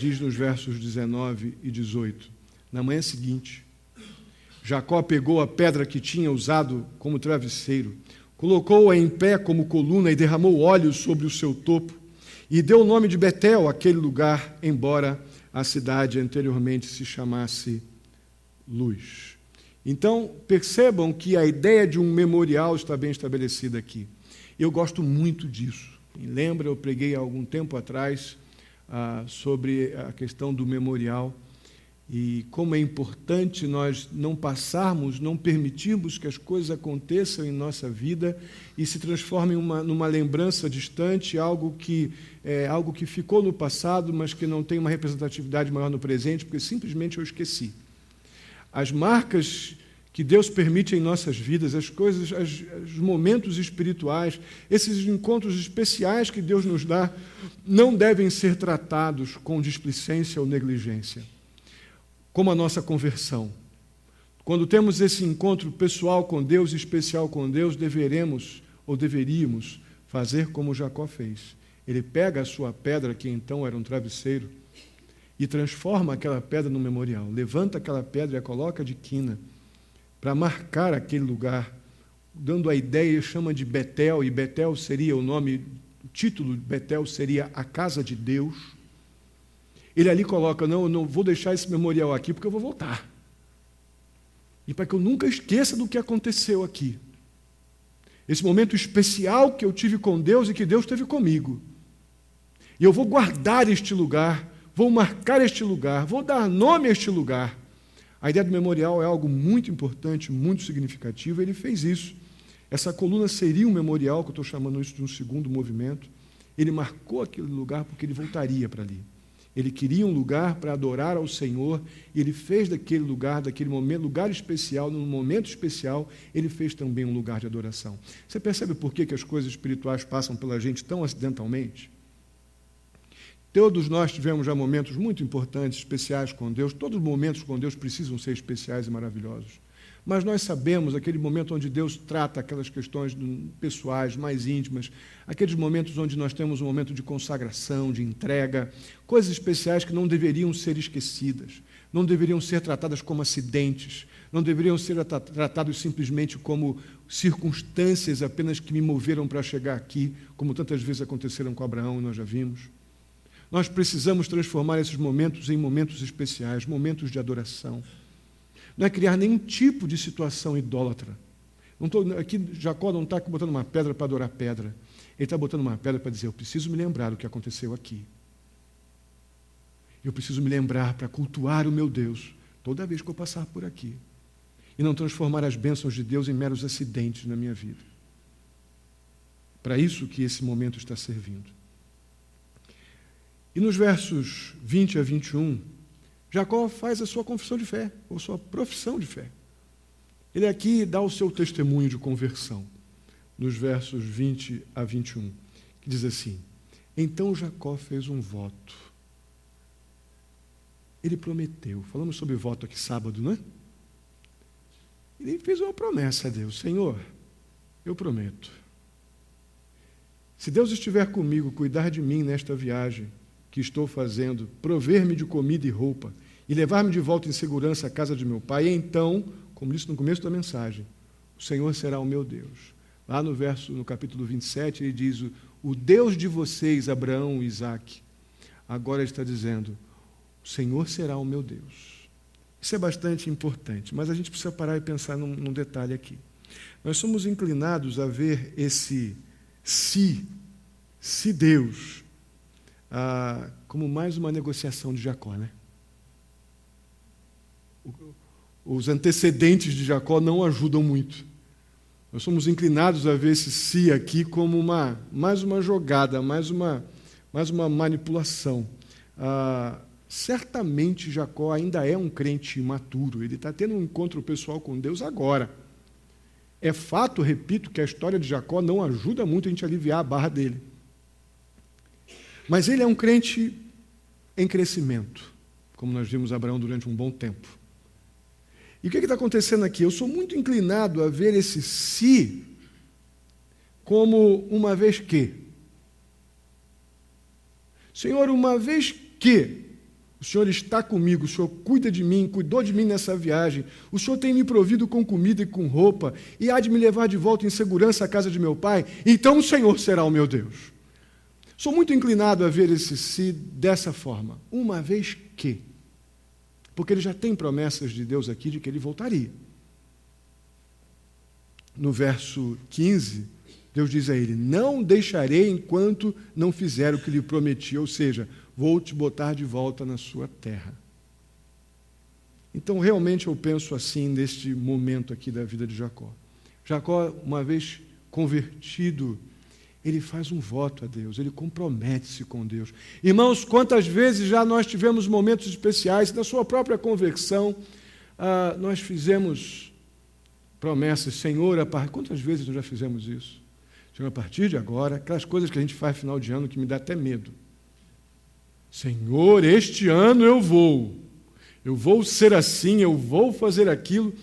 Diz nos versos 19 e 18. Na manhã seguinte, Jacó pegou a pedra que tinha usado como travesseiro, colocou-a em pé como coluna e derramou óleo sobre o seu topo, e deu o nome de Betel àquele lugar, embora a cidade anteriormente se chamasse Luz. Então, percebam que a ideia de um memorial está bem estabelecida aqui. Eu gosto muito disso. Me lembra, eu preguei há algum tempo atrás sobre a questão do memorial e como é importante nós não passarmos, não permitirmos que as coisas aconteçam em nossa vida e se transformem numa lembrança distante, algo que ficou no passado, mas que não tem uma representatividade maior no presente, porque simplesmente eu esqueci. As marcas que Deus permite em nossas vidas, as coisas, os momentos espirituais, esses encontros especiais que Deus nos dá, não devem ser tratados com displicência ou negligência. Como a nossa conversão. Quando temos esse encontro pessoal com Deus, especial com Deus, deveríamos fazer como Jacó fez. Ele pega a sua pedra, que então era um travesseiro, e transforma aquela pedra num memorial. Levanta aquela pedra e a coloca de quina para marcar aquele lugar, dando a ideia, chama de Betel, e Betel seria o título de Betel seria a casa de Deus. Ele ali coloca: não, eu não vou deixar esse memorial aqui porque eu vou voltar. E para que eu nunca esqueça do que aconteceu aqui. Esse momento especial que eu tive com Deus e que Deus teve comigo. E eu vou guardar este lugar, vou marcar este lugar, vou dar nome a este lugar. A ideia do memorial é algo muito importante, muito significativo. Ele fez isso. Essa coluna seria um memorial, que eu estou chamando isso de um segundo movimento. Ele marcou aquele lugar porque ele voltaria para ali. Ele queria um lugar para adorar ao Senhor, e ele fez daquele lugar, daquele momento, lugar especial, num momento especial, ele fez também um lugar de adoração. Você percebe por que as coisas espirituais passam pela gente tão acidentalmente? Todos nós tivemos já momentos muito importantes, especiais com Deus. Todos os momentos com Deus precisam ser especiais e maravilhosos. Mas nós sabemos aquele momento onde Deus trata aquelas questões pessoais, mais íntimas, aqueles momentos onde nós temos um momento de consagração, de entrega, coisas especiais que não deveriam ser esquecidas, não deveriam ser tratadas como acidentes, não deveriam ser tratados simplesmente como circunstâncias apenas que me moveram para chegar aqui, como tantas vezes aconteceram com Abraão e nós já vimos. Nós precisamos transformar esses momentos em momentos especiais, momentos de adoração. Não é criar nenhum tipo de situação idólatra. Aqui Jacó não está botando uma pedra para adorar pedra. Ele está botando uma pedra para dizer: eu preciso me lembrar do que aconteceu aqui. Eu preciso me lembrar para cultuar o meu Deus toda vez que eu passar por aqui. E não transformar as bênçãos de Deus em meros acidentes na minha vida. Para isso que esse momento está servindo. E nos versos 20 a 21, Jacó faz a sua confissão de fé, ou sua profissão de fé. Ele aqui dá o seu testemunho de conversão, nos versos 20 a 21. que diz assim: então Jacó fez um voto. Ele prometeu. Falamos sobre voto aqui sábado, não é? Ele fez uma promessa a Deus: Senhor, eu prometo, se Deus estiver comigo, cuidar de mim nesta viagem que estou fazendo, prover-me de comida e roupa e levar-me de volta em segurança à casa de meu pai, então, como disse no começo da mensagem, o Senhor será o meu Deus. Lá no capítulo 27, ele diz: o Deus de vocês, Abraão e Isaque. Agora ele está dizendo: o Senhor será o meu Deus. Isso é bastante importante, mas a gente precisa parar e pensar num detalhe aqui. Nós somos inclinados a ver esse se Deus, como mais uma negociação de Jacó, né? Os antecedentes de Jacó não ajudam muito. Nós somos inclinados a ver esse se aqui como mais uma jogada, mais uma manipulação. Certamente Jacó ainda é um crente imaturo, ele está tendo um encontro pessoal com Deus agora. É fato, repito, que a história de Jacó não ajuda muito a gente a aliviar a barra dele. Mas ele é um crente em crescimento, como nós vimos Abraão durante um bom tempo. E o que está acontecendo aqui? Eu sou muito inclinado a ver esse se como uma vez que. Senhor, uma vez que o Senhor está comigo, o Senhor cuida de mim, cuidou de mim nessa viagem, o Senhor tem me provido com comida e com roupa, e há de me levar de volta em segurança à casa de meu pai, então o Senhor será o meu Deus. Sou muito inclinado a ver esse se dessa forma, uma vez que. Porque ele já tem promessas de Deus aqui de que ele voltaria. No verso 15, Deus diz a ele: não deixarei enquanto não fizer o que lhe prometi, ou seja, vou te botar de volta na sua terra. Então, realmente eu penso assim neste momento aqui da vida de Jacó. Jacó, uma vez convertido, ele faz um voto a Deus, ele compromete-se com Deus. Irmãos, quantas vezes já nós tivemos momentos especiais, na sua própria conversão, nós fizemos promessas: Senhor, quantas vezes nós já fizemos isso? Senhor, a partir de agora, aquelas coisas que a gente faz no final de ano que me dá até medo. Senhor, este ano eu vou ser assim, eu vou fazer aquilo.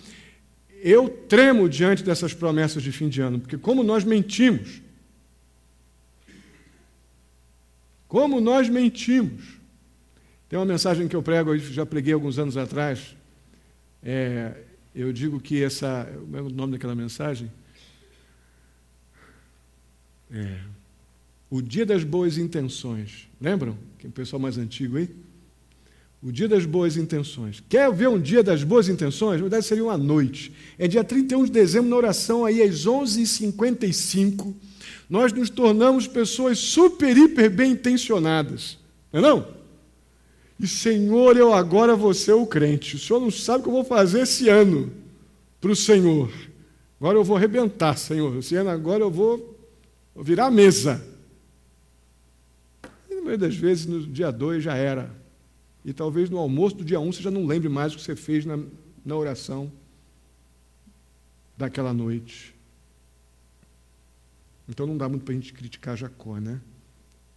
Eu tremo diante dessas promessas de fim de ano, porque como nós mentimos. Como nós mentimos. Tem uma mensagem que eu prego, eu já preguei alguns anos atrás. Eu digo que como é o nome daquela mensagem? O dia das boas intenções. Lembram? Que é o pessoal mais antigo aí? O dia das boas intenções. Quer ver um dia das boas intenções? Na verdade, seria uma noite. É dia 31 de dezembro, na oração, aí às 11h55, nós nos tornamos pessoas super, hiper bem intencionadas. Não é não? E, Senhor, eu agora vou ser o crente. O Senhor não sabe o que eu vou fazer esse ano para o Senhor. Agora eu vou arrebentar, Senhor. Esse ano agora eu vou virar a mesa. E, na maioria das vezes, no dia 2 já era. E talvez no almoço do dia 1 você já não lembre mais o que você fez na oração daquela noite. Então não dá muito para a gente criticar Jacó, né?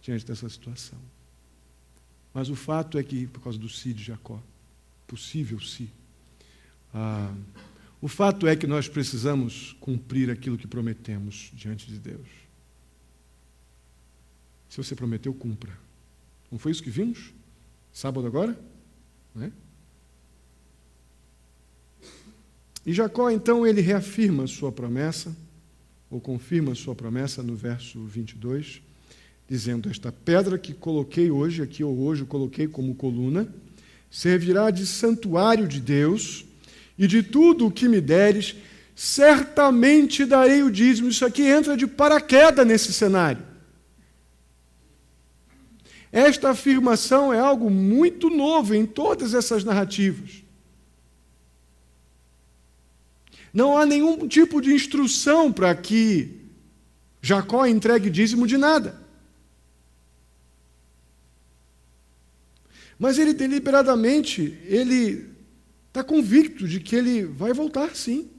Diante dessa situação. Mas o fato é que, por causa do si de Jacó, possível si, o fato é que nós precisamos cumprir aquilo que prometemos diante de Deus. Se você prometeu, cumpra. Não foi isso que vimos? Sábado agora? Né? E Jacó, então, ele reafirma sua promessa, ou confirma sua promessa no verso 22, dizendo: esta pedra que coloquei hoje, aqui ou hoje coloquei como coluna, servirá de santuário de Deus, e de tudo o que me deres, certamente darei o dízimo. Isso aqui entra de paraquedas nesse cenário. Esta afirmação é algo muito novo em todas essas narrativas. Não há nenhum tipo de instrução para que Jacó entregue dízimo de nada. Mas ele deliberadamente, ele está convicto de que ele vai voltar sim.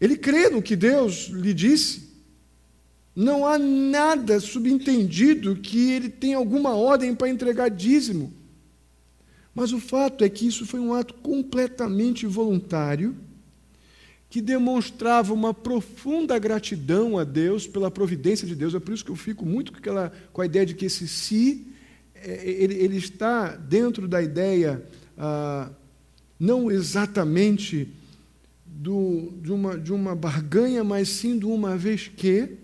Ele crê no que Deus lhe disse. Não há nada subentendido que ele tenha alguma ordem para entregar dízimo. Mas o fato é que isso foi um ato completamente voluntário, que demonstrava uma profunda gratidão a Deus pela providência de Deus. É por isso que eu fico muito com a ideia de que esse si, ele está dentro da ideia, não exatamente de uma barganha, mas sim de uma vez que,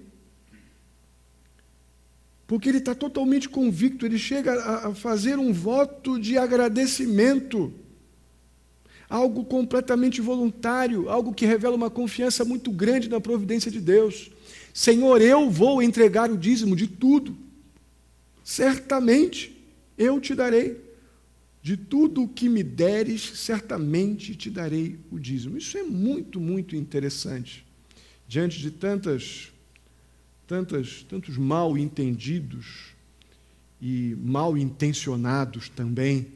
porque ele está totalmente convicto, ele chega a fazer um voto de agradecimento, algo completamente voluntário, algo que revela uma confiança muito grande na providência de Deus. Senhor, eu vou entregar o dízimo de tudo, certamente eu te darei, de tudo o que me deres, certamente te darei o dízimo. Isso é muito, muito interessante, diante de tantos mal entendidos e mal intencionados também,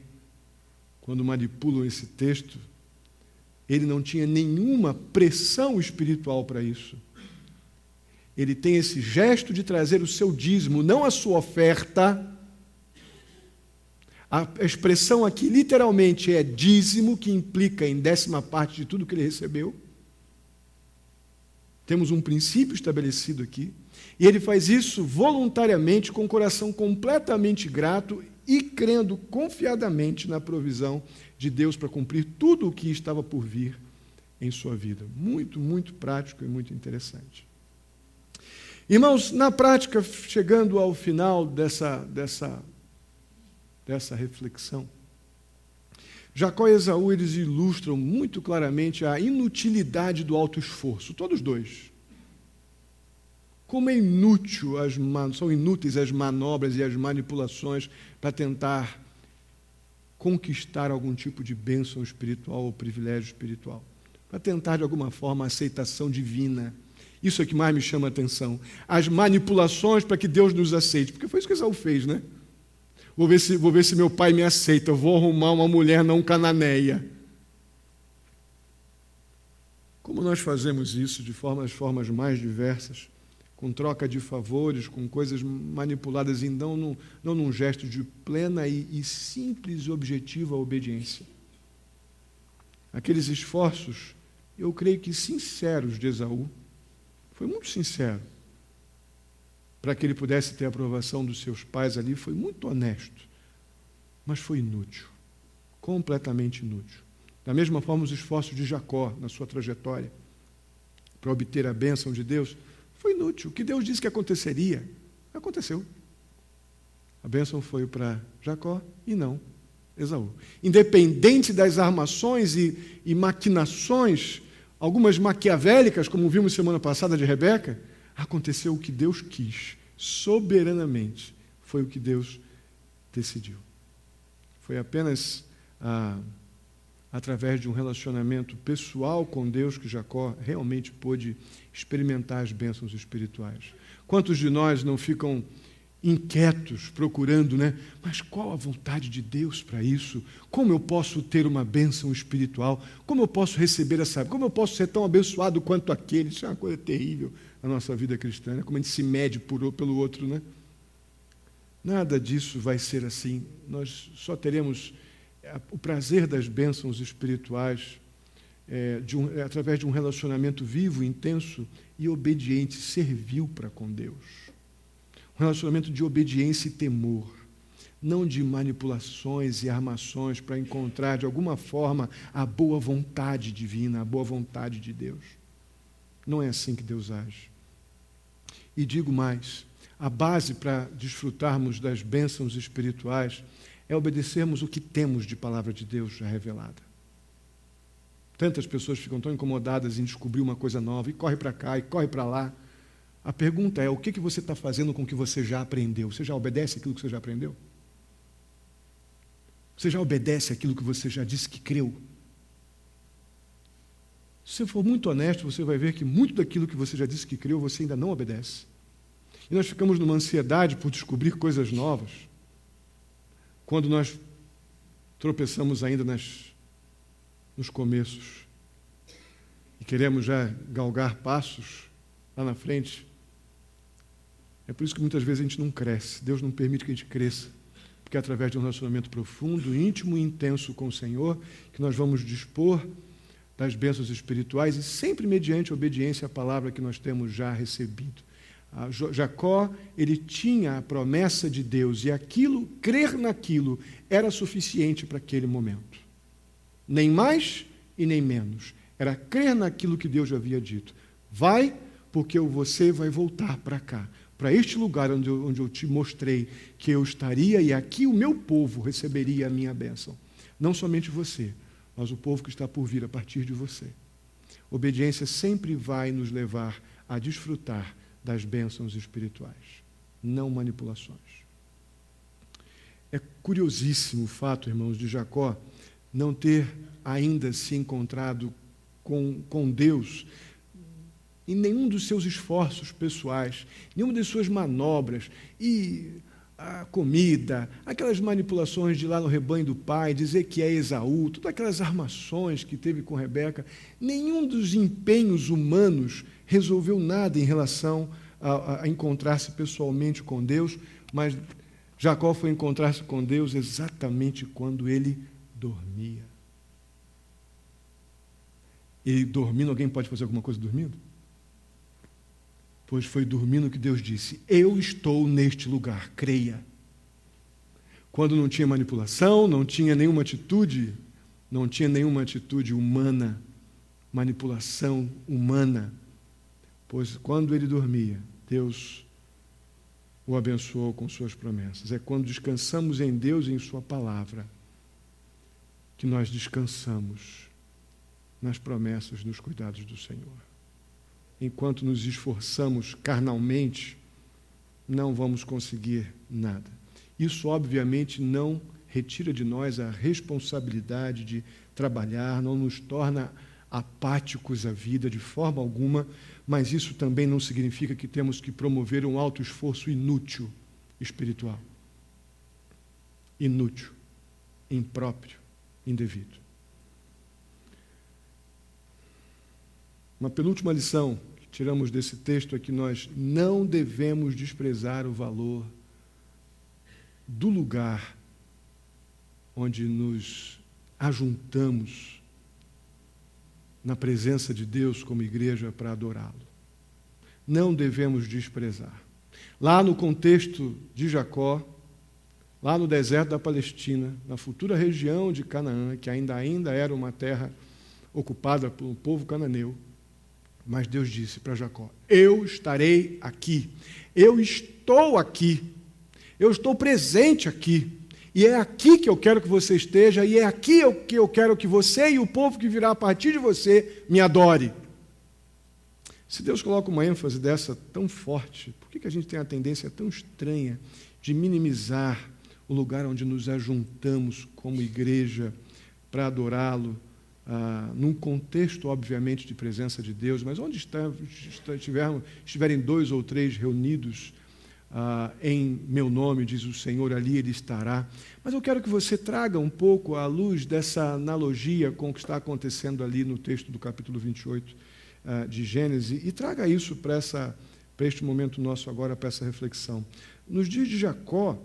quando manipulam esse texto. Ele não tinha nenhuma pressão espiritual para isso. Ele tem esse gesto de trazer o seu dízimo, não a sua oferta. A expressão aqui literalmente é dízimo, que implica em 10ª parte de tudo que ele recebeu. Temos um princípio estabelecido aqui. E ele faz isso voluntariamente, com o coração completamente grato e crendo confiadamente na provisão de Deus para cumprir tudo o que estava por vir em sua vida. Muito, muito prático e muito interessante. Irmãos, na prática, chegando ao final dessa reflexão, Jacó e Esaú, eles ilustram muito claramente a inutilidade do autoesforço, todos dois. Como é inútil, são inúteis as manobras e as manipulações para tentar conquistar algum tipo de bênção espiritual ou privilégio espiritual, para tentar, de alguma forma, a aceitação divina. Isso é que mais me chama a atenção. As manipulações para que Deus nos aceite, porque foi isso que Esaú fez, né? Vou ver se meu pai me aceita, vou arrumar uma mulher não cananeia. Como nós fazemos isso de formas mais diversas, com troca de favores, com coisas manipuladas, e não num gesto de plena e simples e objetiva obediência. Aqueles esforços, eu creio que sinceros de Esaú, foi muito sincero, para que ele pudesse ter a aprovação dos seus pais ali, foi muito honesto, mas foi inútil, completamente inútil. Da mesma forma, os esforços de Jacó na sua trajetória, para obter a bênção de Deus, foi inútil. O que Deus disse que aconteceria, aconteceu. A bênção foi para Jacó e não Esaú. Independente das armações e maquinações, algumas maquiavélicas, como vimos semana passada de Rebeca, aconteceu o que Deus quis, soberanamente. Foi o que Deus decidiu. Foi apenas através de um relacionamento pessoal com Deus que Jacó realmente pôde experimentar as bênçãos espirituais. Quantos de nós não ficam inquietos, procurando, né? Mas qual a vontade de Deus para isso? Como eu posso ter uma bênção espiritual? Como eu posso receber essa? Como eu posso ser tão abençoado quanto aquele? Isso é uma coisa terrível na nossa vida cristã, né? Como a gente se mede pelo outro, né? Nada disso vai ser assim. Nós só teremos o prazer das bênçãos espirituais através de um relacionamento vivo, intenso e obediente, servil para com Deus. Um relacionamento de obediência e temor, não de manipulações e armações para encontrar, de alguma forma, a boa vontade divina, a boa vontade de Deus. Não é assim que Deus age. E digo mais, a base para desfrutarmos das bênçãos espirituais é obedecermos o que temos de palavra de Deus já revelada. Tantas pessoas ficam tão incomodadas em descobrir uma coisa nova, e corre para cá, e corre para lá. A pergunta é, o que você está fazendo com o que você já aprendeu? Você já obedece aquilo que você já aprendeu? Você já obedece aquilo que você já disse que creu? Se você for muito honesto, você vai ver que muito daquilo que você já disse que creu, você ainda não obedece. E nós ficamos numa ansiedade por descobrir coisas novas, quando nós tropeçamos ainda nos começos e queremos já galgar passos lá na frente. É por isso que muitas vezes a gente não cresce. Deus não permite que a gente cresça, porque é através de um relacionamento profundo, íntimo e intenso com o Senhor que nós vamos dispor das bênçãos espirituais e sempre mediante a obediência à palavra que nós temos já recebido. Jacó, ele tinha a promessa de Deus e crer naquilo era suficiente para aquele momento. Nem mais e nem menos. Era crer naquilo que Deus já havia dito. Vai, porque você vai voltar para cá, para este lugar onde eu te mostrei que eu estaria e aqui o meu povo receberia a minha bênção. Não somente você, mas o povo que está por vir a partir de você. Obediência sempre vai nos levar a desfrutar das bênçãos espirituais, não manipulações. É curiosíssimo o fato, irmãos, de Jacó não ter ainda se encontrado com Deus em nenhum dos seus esforços pessoais, nenhuma das suas manobras, e a comida, aquelas manipulações de ir lá no rebanho do pai, dizer que é Esaú, todas aquelas armações que teve com Rebeca, nenhum dos empenhos humanos resolveu nada em relação a encontrar-se pessoalmente com Deus, mas Jacó foi encontrar-se com Deus exatamente quando ele dormia. E dormindo, alguém pode fazer alguma coisa dormindo? Pois foi dormindo que Deus disse: eu estou neste lugar, creia. Quando não tinha manipulação, não tinha nenhuma atitude humana, manipulação humana. Pois quando ele dormia, Deus o abençoou com suas promessas. É quando descansamos em Deus e em sua palavra que nós descansamos nas promessas, nos cuidados do Senhor. Enquanto nos esforçamos carnalmente, não vamos conseguir nada. Isso, obviamente, não retira de nós a responsabilidade de trabalhar, não nos torna apáticos à vida de forma alguma, mas isso também não significa que temos que promover um alto esforço inútil espiritual. Inútil, impróprio, indevido. Uma penúltima lição que tiramos desse texto é que nós não devemos desprezar o valor do lugar onde nos ajuntamos na presença de Deus como igreja para adorá-lo. Não devemos desprezar. Lá no contexto de Jacó, lá no deserto da Palestina, na futura região de Canaã, que ainda era uma terra ocupada pelo povo cananeu, mas Deus disse para Jacó: eu estarei aqui, eu estou aqui, eu estou presente aqui, e é aqui que eu quero que você esteja, e é aqui que eu quero que você e o povo que virá a partir de você me adore. Se Deus coloca uma ênfase dessa tão forte, por que a gente tem a tendência tão estranha de minimizar o lugar onde nos ajuntamos como igreja para adorá-lo, num contexto, obviamente, de presença de Deus, mas onde estiverem 2 ou 3 reunidos em meu nome, diz o Senhor, ali Ele estará. Mas eu quero que você traga um pouco à luz dessa analogia com o que está acontecendo ali no texto do capítulo 28 de Gênesis, e traga isso para este momento nosso agora, para essa reflexão. Nos dias de Jacó,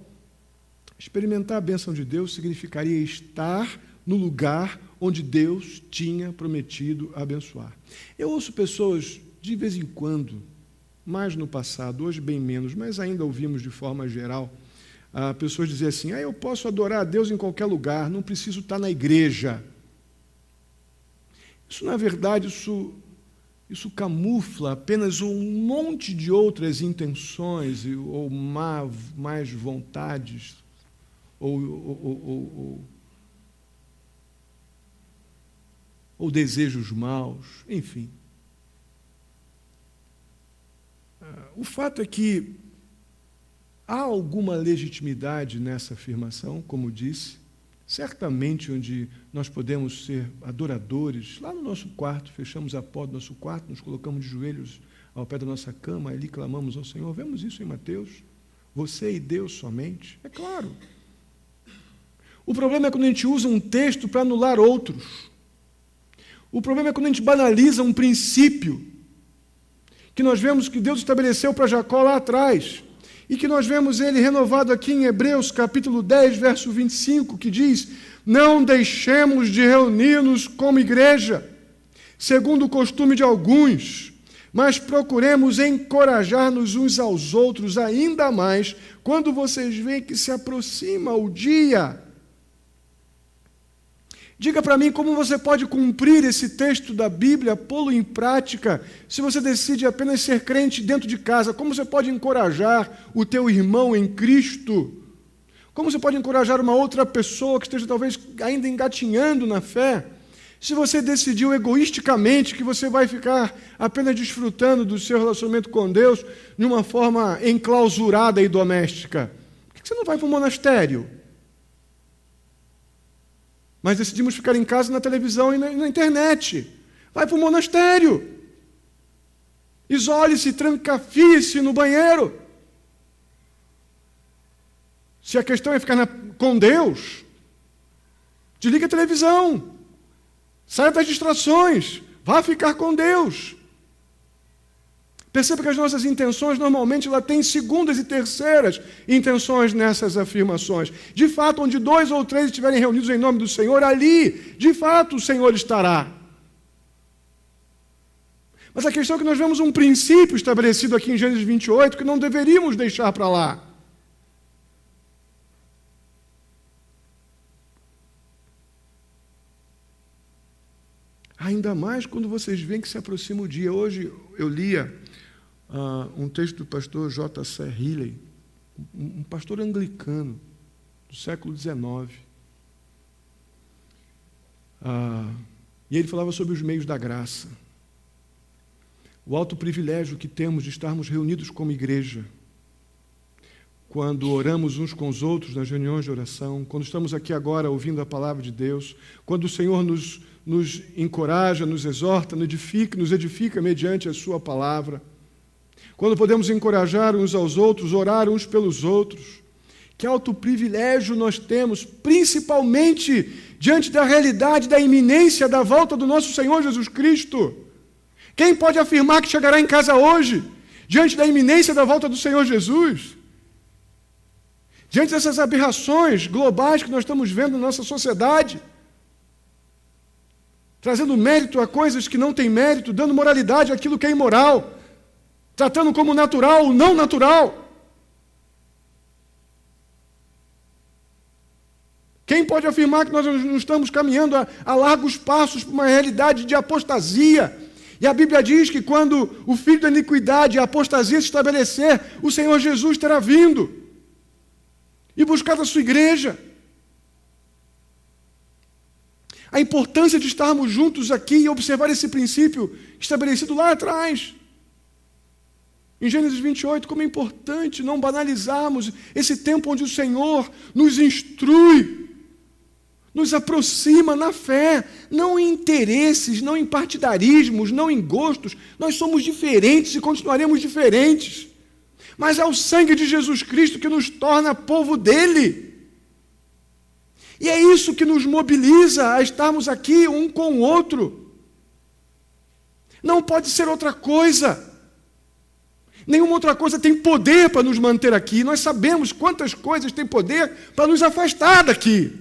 experimentar a bênção de Deus significaria estar no lugar onde Deus tinha prometido abençoar. Eu ouço pessoas, de vez em quando, mais no passado, hoje bem menos, mas ainda ouvimos de forma geral, pessoas dizer assim: eu posso adorar a Deus em qualquer lugar, não preciso estar na igreja. Isso, na verdade, isso camufla apenas um monte de outras intenções ou mais vontades, ou desejos maus, enfim. O fato é que há alguma legitimidade nessa afirmação, como disse, certamente onde nós podemos ser adoradores, lá no nosso quarto, fechamos a porta do nosso quarto, nos colocamos de joelhos ao pé da nossa cama, ali clamamos ao Senhor. Vemos isso em Mateus, você e Deus somente, é claro. O problema é quando a gente usa um texto para anular outros. O problema é quando a gente banaliza um princípio que nós vemos que Deus estabeleceu para Jacó lá atrás. e que nós vemos ele renovado aqui em Hebreus capítulo 10, verso 25, que diz: não deixemos de reunir-nos como igreja, segundo o costume de alguns, mas procuremos encorajar-nos uns aos outros ainda mais, quando vocês veem que se aproxima o dia. Diga para mim como você pode cumprir esse texto da Bíblia, pô-lo em prática, se você decide apenas ser crente dentro de casa. Como você pode encorajar o teu irmão em Cristo? Como você pode encorajar uma outra pessoa que esteja talvez ainda engatinhando na fé? Se você decidiu egoisticamente que você vai ficar apenas desfrutando do seu relacionamento com Deus de uma forma enclausurada e doméstica, por que você não vai para um monastério? Mas decidimos ficar em casa, na televisão e na internet. Vai para o monastério. Isole-se, trancafie-se no banheiro. Se a questão é ficar com Deus, desliga a televisão. Saia das distrações. Vá ficar com Deus. Perceba que as nossas intenções, normalmente, ela tem segundas e terceiras intenções nessas afirmações. De fato, onde 2 ou 3 estiverem reunidos em nome do Senhor, ali, de fato, o Senhor estará. Mas a questão é que nós vemos um princípio estabelecido aqui em Gênesis 28 que não deveríamos deixar para lá. Ainda mais quando vocês veem que se aproxima o dia. Hoje eu lia um texto do pastor J.C. Riley, um pastor anglicano do século XIX. E ele falava sobre os meios da graça. O alto privilégio que temos de estarmos reunidos como igreja, quando oramos uns com os outros nas reuniões de oração, quando estamos aqui agora ouvindo a palavra de Deus, quando o Senhor nos encoraja, nos exorta, nos edifica mediante a sua palavra, quando podemos encorajar uns aos outros, orar uns pelos outros. Que alto privilégio nós temos, principalmente diante da realidade da iminência da volta do nosso Senhor Jesus Cristo. Quem pode afirmar que chegará em casa hoje, diante da iminência da volta do Senhor Jesus? Diante dessas aberrações globais que nós estamos vendo na nossa sociedade, trazendo mérito a coisas que não têm mérito, dando moralidade àquilo que é imoral, tratando como natural o não natural. Quem pode afirmar que nós não estamos caminhando a largos passos para uma realidade de apostasia? E a Bíblia diz que quando o filho da iniquidade e a apostasia se estabelecer, o Senhor Jesus terá vindo e buscado a sua igreja. A importância de estarmos juntos aqui e observar esse princípio estabelecido lá atrás. Em Gênesis 28, como é importante não banalizarmos esse tempo onde o Senhor nos instrui, nos aproxima na fé, não em interesses, não em partidarismos, não em gostos. Nós somos diferentes e continuaremos diferentes. Mas é o sangue de Jesus Cristo que nos torna povo dele. E é isso que nos mobiliza a estarmos aqui um com o outro. Não pode ser outra coisa. Nenhuma outra coisa tem poder para nos manter aqui. Nós sabemos quantas coisas têm poder para nos afastar daqui.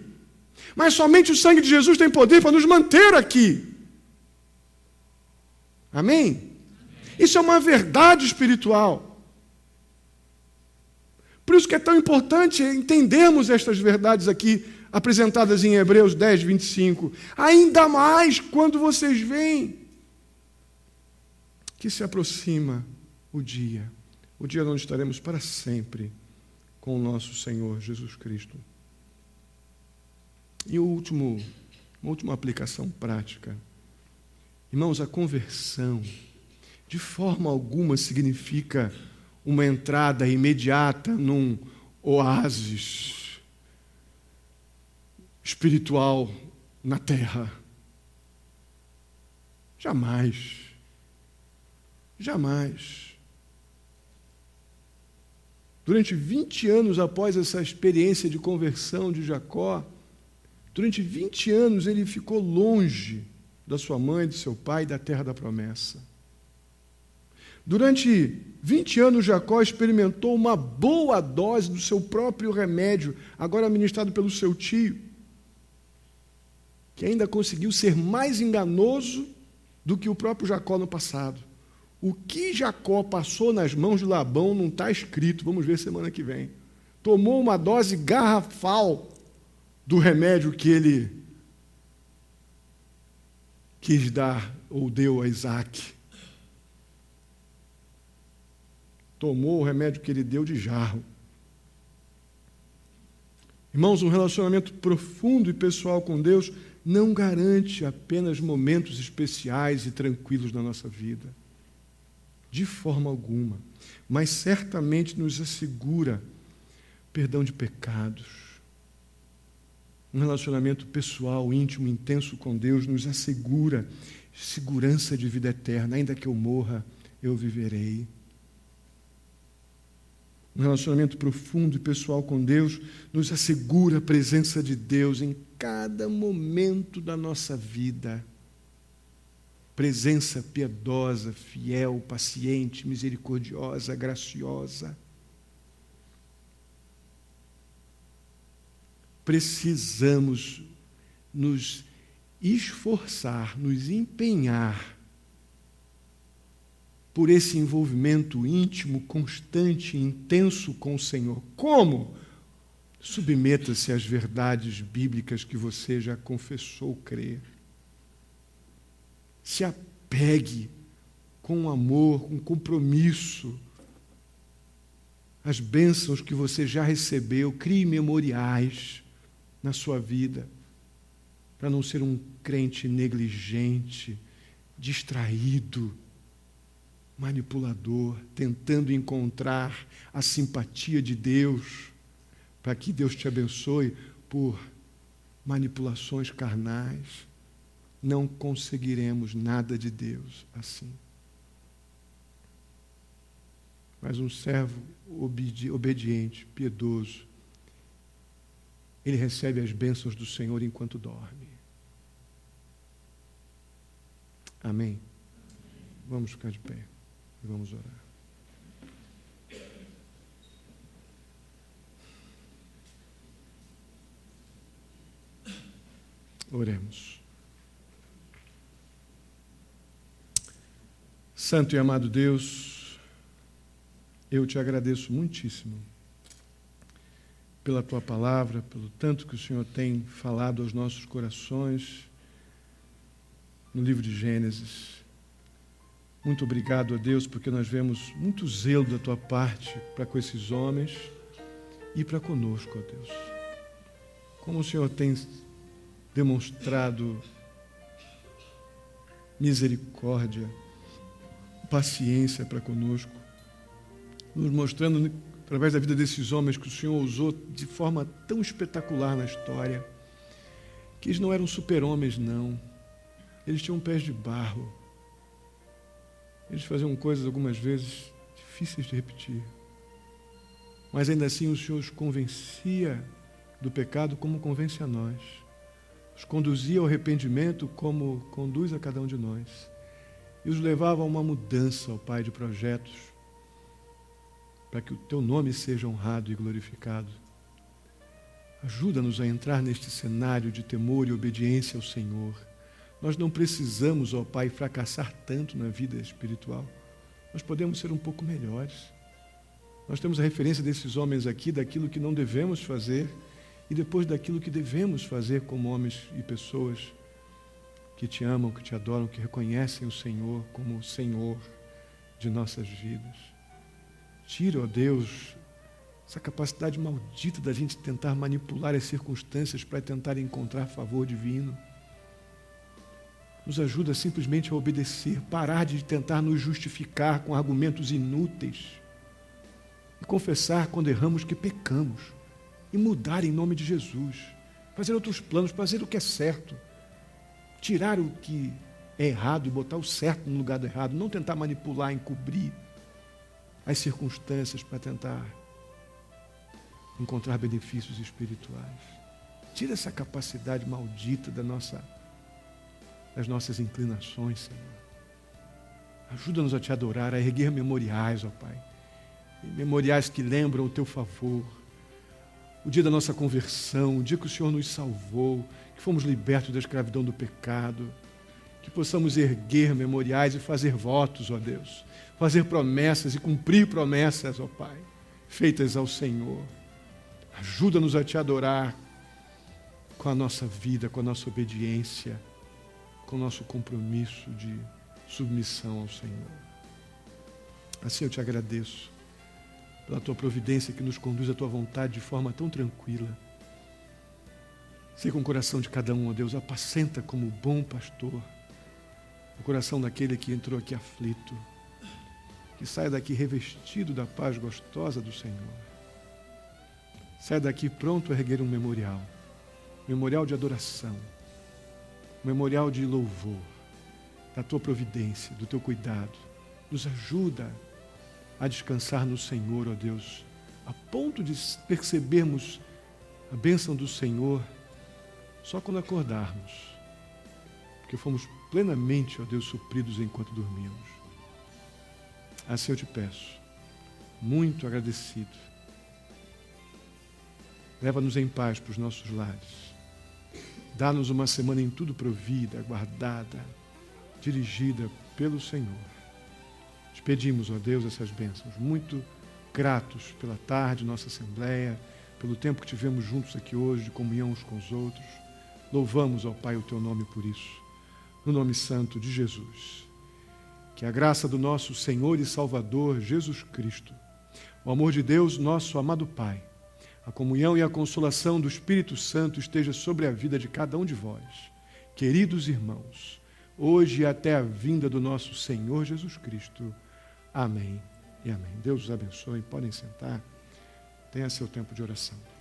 Mas somente o sangue de Jesus tem poder para nos manter aqui. Amém? Isso é uma verdade espiritual. Por isso que é tão importante entendermos estas verdades aqui, apresentadas em Hebreus 10, 25. Ainda mais quando vocês veem que se aproxima o dia onde estaremos para sempre com o nosso Senhor Jesus Cristo. E uma última aplicação prática. Irmãos, a conversão de forma alguma significa uma entrada imediata num oásis espiritual na terra. Jamais. Jamais. Durante 20 anos após essa experiência de conversão de Jacó, durante 20 anos ele ficou longe da sua mãe, do seu pai, da terra da promessa. Durante 20 anos, Jacó experimentou uma boa dose do seu próprio remédio, agora administrado pelo seu tio, que ainda conseguiu ser mais enganoso do que o próprio Jacó no passado. O que Jacó passou nas mãos de Labão não está escrito, vamos ver semana que vem. Tomou uma dose garrafal do remédio que ele quis dar ou deu a Isaac. Tomou o remédio que ele deu de jarro. Irmãos, um relacionamento profundo e pessoal com Deus não garante apenas momentos especiais e tranquilos na nossa vida. De forma alguma. Mas certamente nos assegura perdão de pecados. Um relacionamento pessoal, íntimo, intenso com Deus nos assegura segurança de vida eterna. Ainda que eu morra, eu viverei. Um relacionamento profundo e pessoal com Deus nos assegura a presença de Deus em cada momento da nossa vida. Presença piedosa, fiel, paciente, misericordiosa, graciosa. Precisamos nos esforçar, nos empenhar por esse envolvimento íntimo, constante e intenso com o Senhor. Como? Submeta-se às verdades bíblicas que você já confessou crer. Se apegue com amor, com compromisso às bênçãos que você já recebeu, crie memoriais na sua vida, para não ser um crente negligente, distraído, manipulador, tentando encontrar a simpatia de Deus, para que Deus te abençoe por manipulações carnais. Não conseguiremos nada de Deus assim. Mas um servo obediente, piedoso, ele recebe as bênçãos do Senhor enquanto dorme. Amém? Vamos ficar de pé e vamos orar. Oremos. Santo e amado Deus, eu te agradeço muitíssimo pela tua palavra, pelo tanto que o Senhor tem falado aos nossos corações no livro de Gênesis. Muito obrigado a Deus, porque nós vemos muito zelo da tua parte para com esses homens e para conosco, ó Deus. Como o Senhor tem demonstrado misericórdia, paciência para conosco, nos mostrando através da vida desses homens que o Senhor usou de forma tão espetacular na história, que eles não eram super-homens, não. Eles tinham pés de barro. Eles faziam coisas, algumas vezes, difíceis de repetir. Mas ainda assim o Senhor os convencia do pecado como convence a nós. Os conduzia ao arrependimento como conduz a cada um de nós. E os levava a uma mudança, ó Pai, de projetos, para que o teu nome seja honrado e glorificado. Ajuda-nos a entrar neste cenário de temor e obediência ao Senhor. Nós não precisamos, ó Pai, fracassar tanto na vida espiritual. Nós podemos ser um pouco melhores. Nós temos a referência desses homens aqui, daquilo que não devemos fazer e depois daquilo que devemos fazer como homens e pessoas que te amam, que te adoram, que reconhecem o Senhor como o Senhor de nossas vidas. Tira, ó Deus, essa capacidade maldita da gente tentar manipular as circunstâncias para tentar encontrar favor divino. Nos ajuda simplesmente a obedecer, parar de tentar nos justificar com argumentos inúteis e confessar quando erramos que pecamos e mudar em nome de Jesus, fazer outros planos, fazer o que é certo, tirar o que é errado e botar o certo no lugar do errado, não tentar manipular, encobrir as circunstâncias para tentar encontrar benefícios espirituais. Tira essa capacidade maldita das nossas inclinações, Senhor. Ajuda-nos a te adorar, a erguer memoriais, ó Pai. Memoriais que lembram o teu favor. O dia da nossa conversão, o dia que o Senhor nos salvou, que fomos libertos da escravidão do pecado. Que possamos erguer memoriais e fazer votos, ó Deus. Fazer promessas e cumprir promessas, ó Pai, feitas ao Senhor. Ajuda-nos a te adorar com a nossa vida, com a nossa obediência, com o nosso compromisso de submissão ao Senhor. Assim eu te agradeço pela tua providência que nos conduz à tua vontade de forma tão tranquila. Sei com o coração de cada um, ó Deus, apacenta como bom pastor o coração daquele que entrou aqui aflito, que saia daqui revestido da paz gostosa do Senhor. Saia daqui pronto a erguer um memorial de adoração, um memorial de louvor, da tua providência, do teu cuidado. Nos ajuda a descansar no Senhor, ó Deus, a ponto de percebermos a bênção do Senhor só quando acordarmos, porque fomos plenamente, ó Deus, supridos enquanto dormimos. Assim eu te peço, muito agradecido. Leva-nos em paz para os nossos lares. Dá-nos uma semana em tudo provida, guardada, dirigida pelo Senhor. Te pedimos, ó Deus, essas bênçãos. Muito gratos pela tarde, nossa assembleia, pelo tempo que tivemos juntos aqui hoje, de comunhão uns com os outros. Louvamos, ó Pai, o teu nome por isso. No nome santo de Jesus. Que a graça do nosso Senhor e Salvador Jesus Cristo, o amor de Deus, nosso amado Pai, a comunhão e a consolação do Espírito Santo esteja sobre a vida de cada um de vós, queridos irmãos, hoje e até a vinda do nosso Senhor Jesus Cristo. Amém e amém. Deus os abençoe. Podem sentar. Tenha seu tempo de oração.